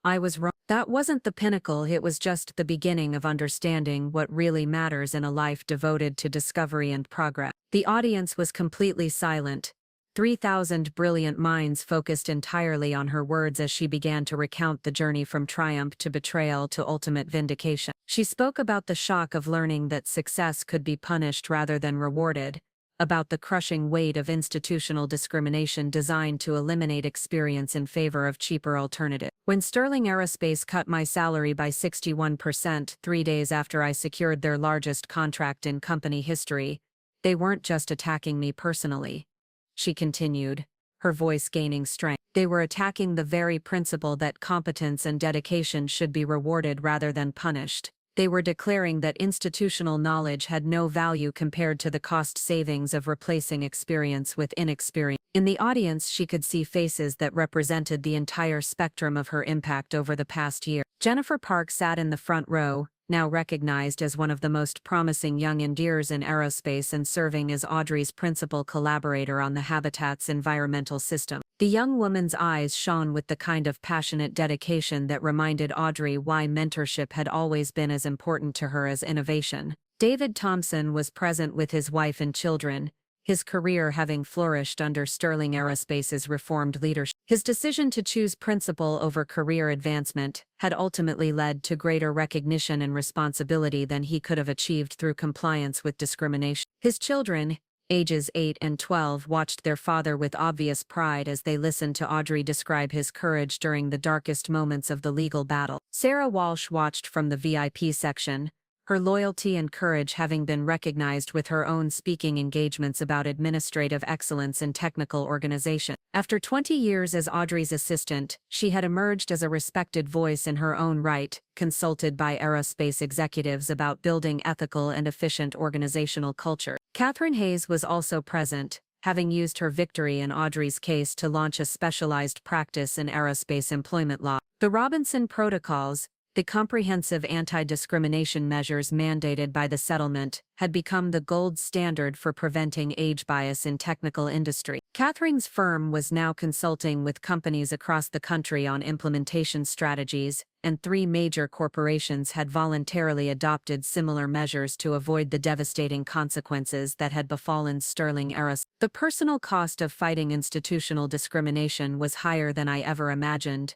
I was wrong. That wasn't the pinnacle, it was just the beginning of understanding what really matters in a life devoted to discovery and progress. The audience was completely silent. 3,000 brilliant minds focused entirely on her words as she began to recount the journey from triumph to betrayal to ultimate vindication. She spoke about the shock of learning that success could be punished rather than rewarded, about the crushing weight of institutional discrimination designed to eliminate experience in favor of cheaper alternatives. When Sterling Aerospace cut my salary by 61% 3 days after I secured their largest contract in company history, they weren't just attacking me personally. She continued, her voice gaining strength. They were attacking the very principle that competence and dedication should be rewarded rather than punished. They were declaring that institutional knowledge had no value compared to the cost savings of replacing experience with inexperience. In the audience, she could see faces that represented the entire spectrum of her impact over the past year. Jennifer Park sat in the front row, now recognized as one of the most promising young engineers in aerospace and serving as Audrey's principal collaborator on the Habitat's environmental system. The young woman's eyes shone with the kind of passionate dedication that reminded Audrey why mentorship had always been as important to her as innovation. David Thompson was present with his wife and children, his career having flourished under Sterling Aerospace's reformed leadership. His decision to choose principle over career advancement had ultimately led to greater recognition and responsibility than he could have achieved through compliance with discrimination. His children, ages 8 and 12, watched their father with obvious pride as they listened to Audrey describe his courage during the darkest moments of the legal battle. Sarah Walsh watched from the VIP section, her loyalty and courage having been recognized with her own speaking engagements about administrative excellence and technical organization. After 20 years as Audrey's assistant, she had emerged as a respected voice in her own right, consulted by aerospace executives about building ethical and efficient organizational culture. Catherine Hayes was also present, having used her victory in Audrey's case to launch a specialized practice in aerospace employment law. The Robinson Protocols, the comprehensive anti-discrimination measures mandated by the settlement, had become the gold standard for preventing age bias in technical industry. Catherine's firm was now consulting with companies across the country on implementation strategies, and 3 major corporations had voluntarily adopted similar measures to avoid the devastating consequences that had befallen Sterling Aerospace. The personal cost of fighting institutional discrimination was higher than I ever imagined,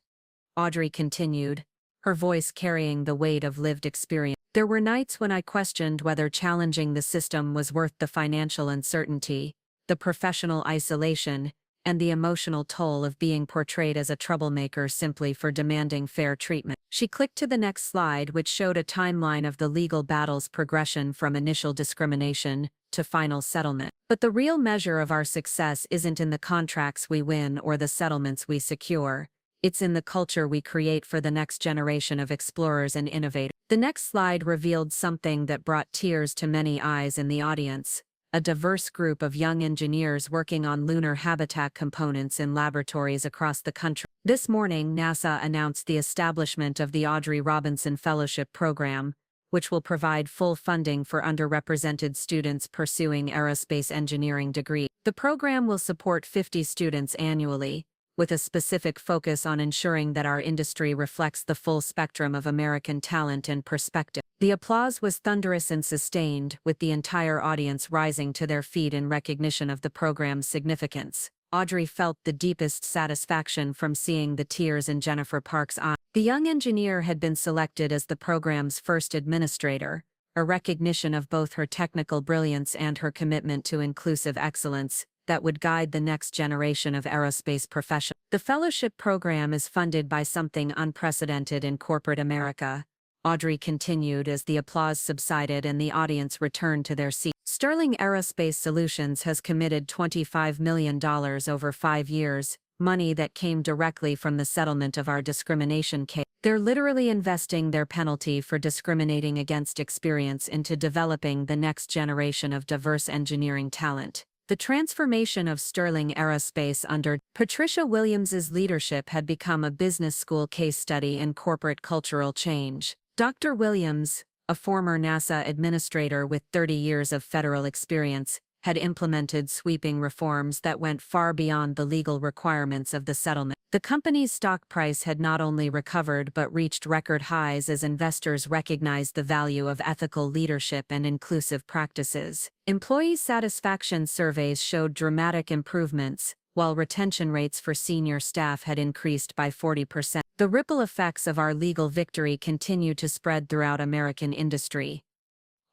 Audrey continued, her voice carrying the weight of lived experience. There were nights when I questioned whether challenging the system was worth the financial uncertainty, the professional isolation, and the emotional toll of being portrayed as a troublemaker simply for demanding fair treatment. She clicked to the next slide, which showed a timeline of the legal battle's progression from initial discrimination to final settlement. But the real measure of our success isn't in the contracts we win or the settlements we secure. It's in the culture we create for the next generation of explorers and innovators. The next slide revealed something that brought tears to many eyes in the audience: a diverse group of young engineers working on lunar habitat components in laboratories across the country. This morning, NASA announced the establishment of the Audrey Robinson Fellowship Program, which will provide full funding for underrepresented students pursuing aerospace engineering degrees. The program will support 50 students annually, with a specific focus on ensuring that our industry reflects the full spectrum of American talent and perspective. The applause was thunderous and sustained, with the entire audience rising to their feet in recognition of the program's significance. Audrey felt the deepest satisfaction from seeing the tears in Jennifer Park's eyes. The young engineer had been selected as the program's first administrator, a recognition of both her technical brilliance and her commitment to inclusive excellence that would guide the next generation of aerospace professionals. The fellowship program is funded by something unprecedented in corporate America, Audrey continued as the applause subsided and the audience returned to their seats. Sterling Aerospace Solutions has committed $25 million over 5 years, money that came directly from the settlement of our discrimination case. They're literally investing their penalty for discriminating against experience into developing the next generation of diverse engineering talent. The transformation of Sterling Aerospace under Patricia Williams's leadership had become a business school case study in corporate cultural change. Dr. Williams, a former NASA administrator with 30 years of federal experience, had implemented sweeping reforms that went far beyond the legal requirements of the settlement. The company's stock price had not only recovered but reached record highs as investors recognized the value of ethical leadership and inclusive practices. Employee satisfaction surveys showed dramatic improvements, while retention rates for senior staff had increased by 40%. The ripple effects of our legal victory continue to spread throughout American industry,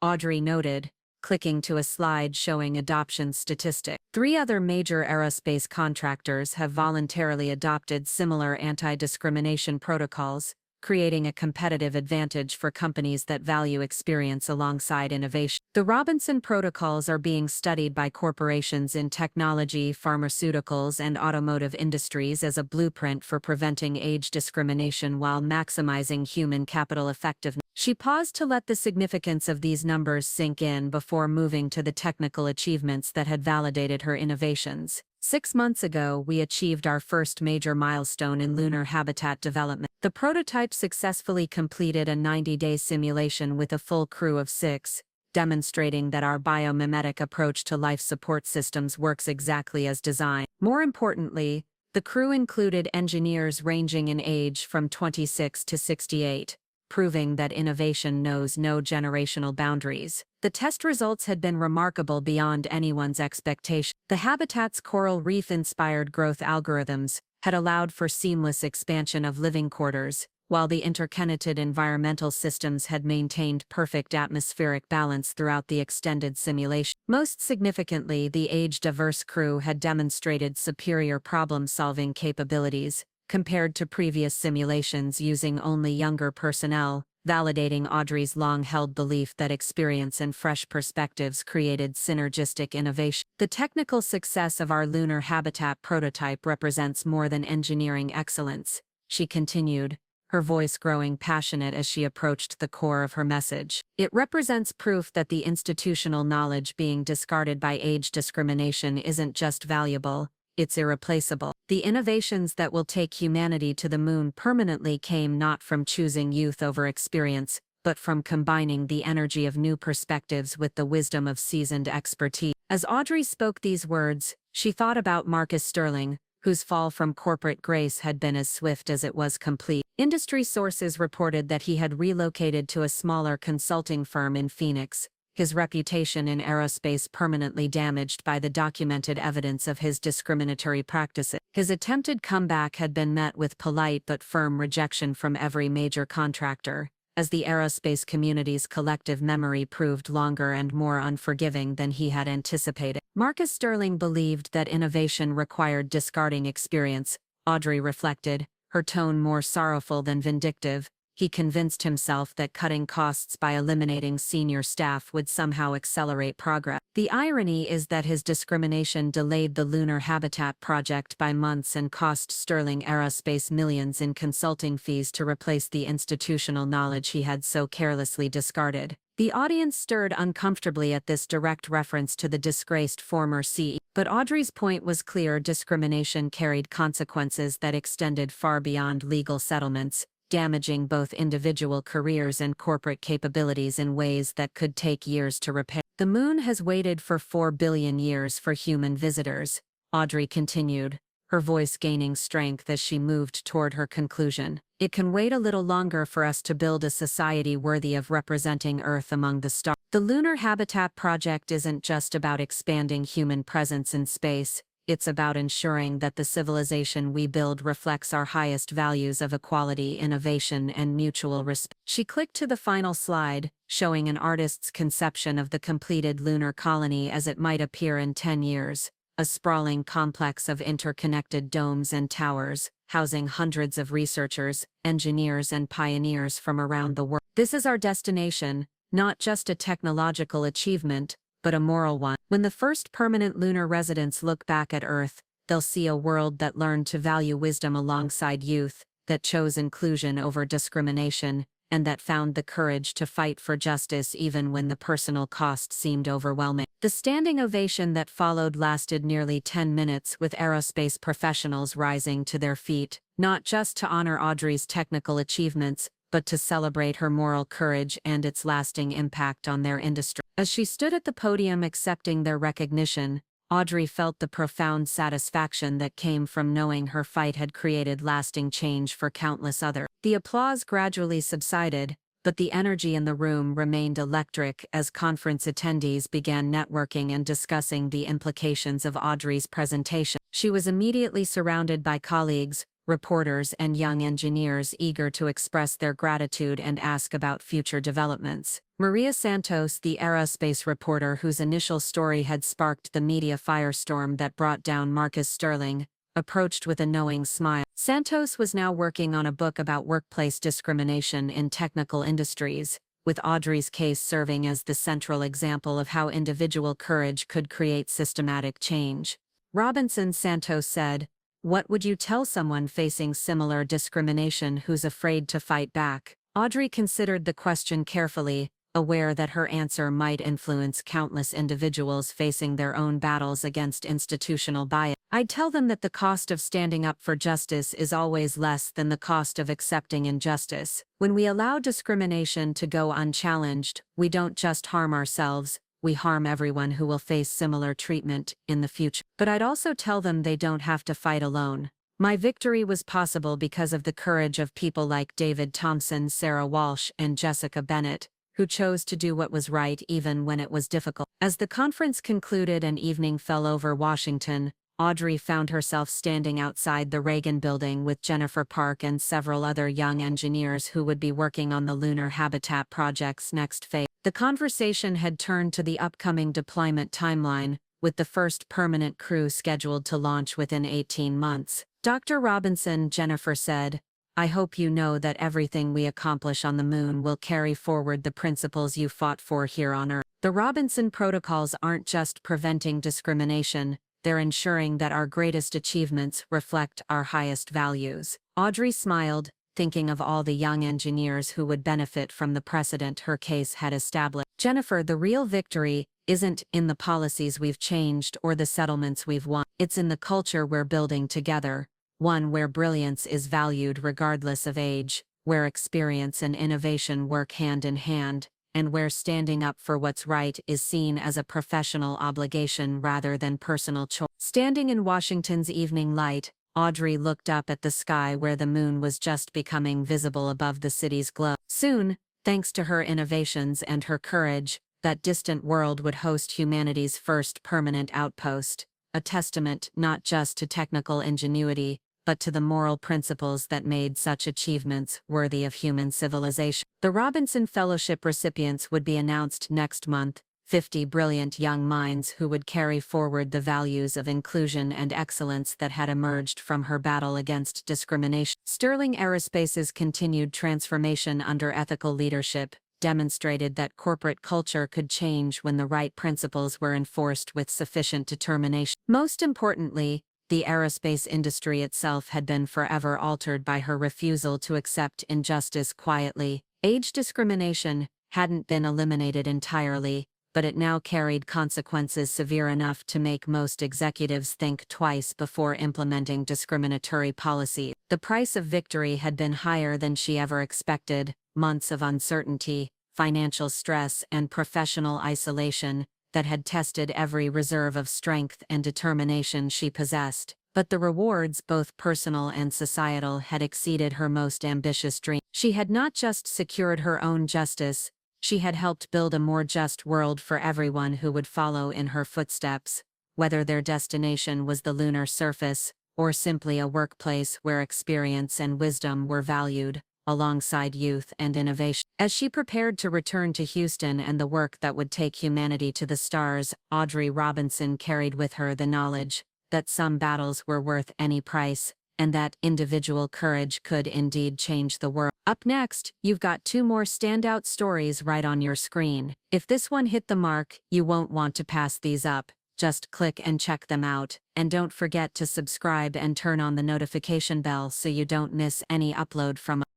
Audrey noted, clicking to a slide showing adoption statistics. 3 other major aerospace contractors have voluntarily adopted similar anti-discrimination protocols, creating a competitive advantage for companies that value experience alongside innovation. The Robinson protocols are being studied by corporations in technology, pharmaceuticals, and automotive industries as a blueprint for preventing age discrimination while maximizing human capital effectiveness. She paused to let the significance of these numbers sink in before moving to the technical achievements that had validated her innovations. 6 months ago, we achieved our first major milestone in lunar habitat development. The prototype successfully completed a 90-day simulation with a full crew of 6, demonstrating that our biomimetic approach to life support systems works exactly as designed. More importantly, the crew included engineers ranging in age from 26 to 68. Proving that innovation knows no generational boundaries. The test results had been remarkable beyond anyone's expectation. The habitat's coral reef-inspired growth algorithms had allowed for seamless expansion of living quarters, while the interconnected environmental systems had maintained perfect atmospheric balance throughout the extended simulation. Most significantly, the age-diverse crew had demonstrated superior problem-solving capabilities, compared to previous simulations using only younger personnel, validating Audrey's long-held belief that experience and fresh perspectives created synergistic innovation. The technical success of our lunar habitat prototype represents more than engineering excellence, she continued, her voice growing passionate as she approached the core of her message. It represents proof that the institutional knowledge being discarded by age discrimination isn't just valuable, it's irreplaceable. The innovations that will take humanity to the moon permanently came not from choosing youth over experience, but from combining the energy of new perspectives with the wisdom of seasoned expertise. As Audrey spoke these words, she thought about Marcus Sterling, whose fall from corporate grace had been as swift as it was complete. Industry sources reported that he had relocated to a smaller consulting firm in Phoenix, his reputation in aerospace permanently damaged by the documented evidence of his discriminatory practices. His attempted comeback had been met with polite but firm rejection from every major contractor, as the aerospace community's collective memory proved longer and more unforgiving than he had anticipated. Marcus Sterling believed that innovation required discarding experience, Audrey reflected, her tone more sorrowful than vindictive. He convinced himself that cutting costs by eliminating senior staff would somehow accelerate progress. The irony is that his discrimination delayed the lunar habitat project by months and cost Sterling Aerospace millions in consulting fees to replace the institutional knowledge he had so carelessly discarded. The audience stirred uncomfortably at this direct reference to the disgraced former CEO. But Audrey's point was clear: discrimination carried consequences that extended far beyond legal settlements, damaging both individual careers and corporate capabilities in ways that could take years to repair. The moon has waited for 4 billion years for human visitors, Audrey continued, her voice gaining strength as she moved toward her conclusion. It can wait a little longer for us to build a society worthy of representing Earth among the stars. The Lunar Habitat Project isn't just about expanding human presence in space. It's about ensuring that the civilization we build reflects our highest values of equality, innovation, and mutual respect. She clicked to the final slide, showing an artist's conception of the completed lunar colony as it might appear in 10 years, a sprawling complex of interconnected domes and towers, housing hundreds of researchers, engineers, and pioneers from around the world. This is our destination, not just a technological achievement, but a moral one. When the first permanent lunar residents look back at Earth, they'll see a world that learned to value wisdom alongside youth, that chose inclusion over discrimination, and that found the courage to fight for justice even when the personal cost seemed overwhelming. The standing ovation that followed lasted nearly 10 minutes, with aerospace professionals rising to their feet, not just to honor Audrey's technical achievements, but to celebrate her moral courage and its lasting impact on their industry. As she stood at the podium accepting their recognition, Audrey felt the profound satisfaction that came from knowing her fight had created lasting change for countless others. The applause gradually subsided, but the energy in the room remained electric as conference attendees began networking and discussing the implications of Audrey's presentation. She was immediately surrounded by colleagues, reporters, and young engineers eager to express their gratitude and ask about future developments. Maria Santos, the aerospace reporter whose initial story had sparked the media firestorm that brought down Marcus Sterling, approached with a knowing smile. Santos was now working on a book about workplace discrimination in technical industries, with Audrey's case serving as the central example of how individual courage could create systematic change. Robinson, Santos said, "What would you tell someone facing similar discrimination who's afraid to fight back?" Audrey considered the question carefully, aware that her answer might influence countless individuals facing their own battles against institutional bias. "I'd tell them that the cost of standing up for justice is always less than the cost of accepting injustice. When we allow discrimination to go unchallenged, we don't just harm ourselves, we harm everyone who will face similar treatment in the future. But I'd also tell them they don't have to fight alone. My victory was possible because of the courage of people like David Thompson, Sarah Walsh, and Jessica Bennett, who chose to do what was right even when it was difficult." As the conference concluded and evening fell over Washington, Audrey found herself standing outside the Reagan Building with Jennifer Park and several other young engineers who would be working on the Lunar Habitat Project's next phase. The conversation had turned to the upcoming deployment timeline, with the first permanent crew scheduled to launch within 18 months. "Dr. Robinson," Jennifer said, I hope you know that everything we accomplish on the moon will carry forward the principles you fought for here on Earth. The Robinson protocols aren't just preventing discrimination, they're ensuring that our greatest achievements reflect our highest values. Audrey smiled, thinking of all the young engineers who would benefit from the precedent her case had established. Jennifer, the real victory isn't in the policies we've changed or the settlements we've won. It's in the culture we're building together, one where brilliance is valued regardless of age, where experience and innovation work hand in hand, and where standing up for what's right is seen as a professional obligation rather than personal choice. Standing in Washington's evening light, Audrey looked up at the sky where the moon was just becoming visible above the city's glow. Soon, thanks to her innovations and her courage, that distant world would host humanity's first permanent outpost, a testament not just to technical ingenuity, but to the moral principles that made such achievements worthy of human civilization. The Robinson Fellowship recipients would be announced next month, 50 brilliant young minds who would carry forward the values of inclusion and excellence that had emerged from her battle against discrimination. Sterling Aerospace's continued transformation under ethical leadership demonstrated that corporate culture could change when the right principles were enforced with sufficient determination. Most importantly, the aerospace industry itself had been forever altered by her refusal to accept injustice quietly. Age discrimination hadn't been eliminated entirely, but it now carried consequences severe enough to make most executives think twice before implementing discriminatory policy. The price of victory had been higher than she ever expected: months of uncertainty, financial stress, and professional isolation that had tested every reserve of strength and determination she possessed. But the rewards, both personal and societal, had exceeded her most ambitious dreams. She had not just secured her own justice, she had helped build a more just world for everyone who would follow in her footsteps, whether their destination was the lunar surface, or simply a workplace where experience and wisdom were valued, alongside youth and innovation. As she prepared to return to Houston and the work that would take humanity to the stars, Audrey Robinson carried with her the knowledge that some battles were worth any price, and that individual courage could indeed change the world. Up next, you've got 2 more standout stories right on your screen. If this one hit the mark, you won't want to pass these up. Just click and check them out, and don't forget to subscribe and turn on the notification bell so you don't miss any upload from us.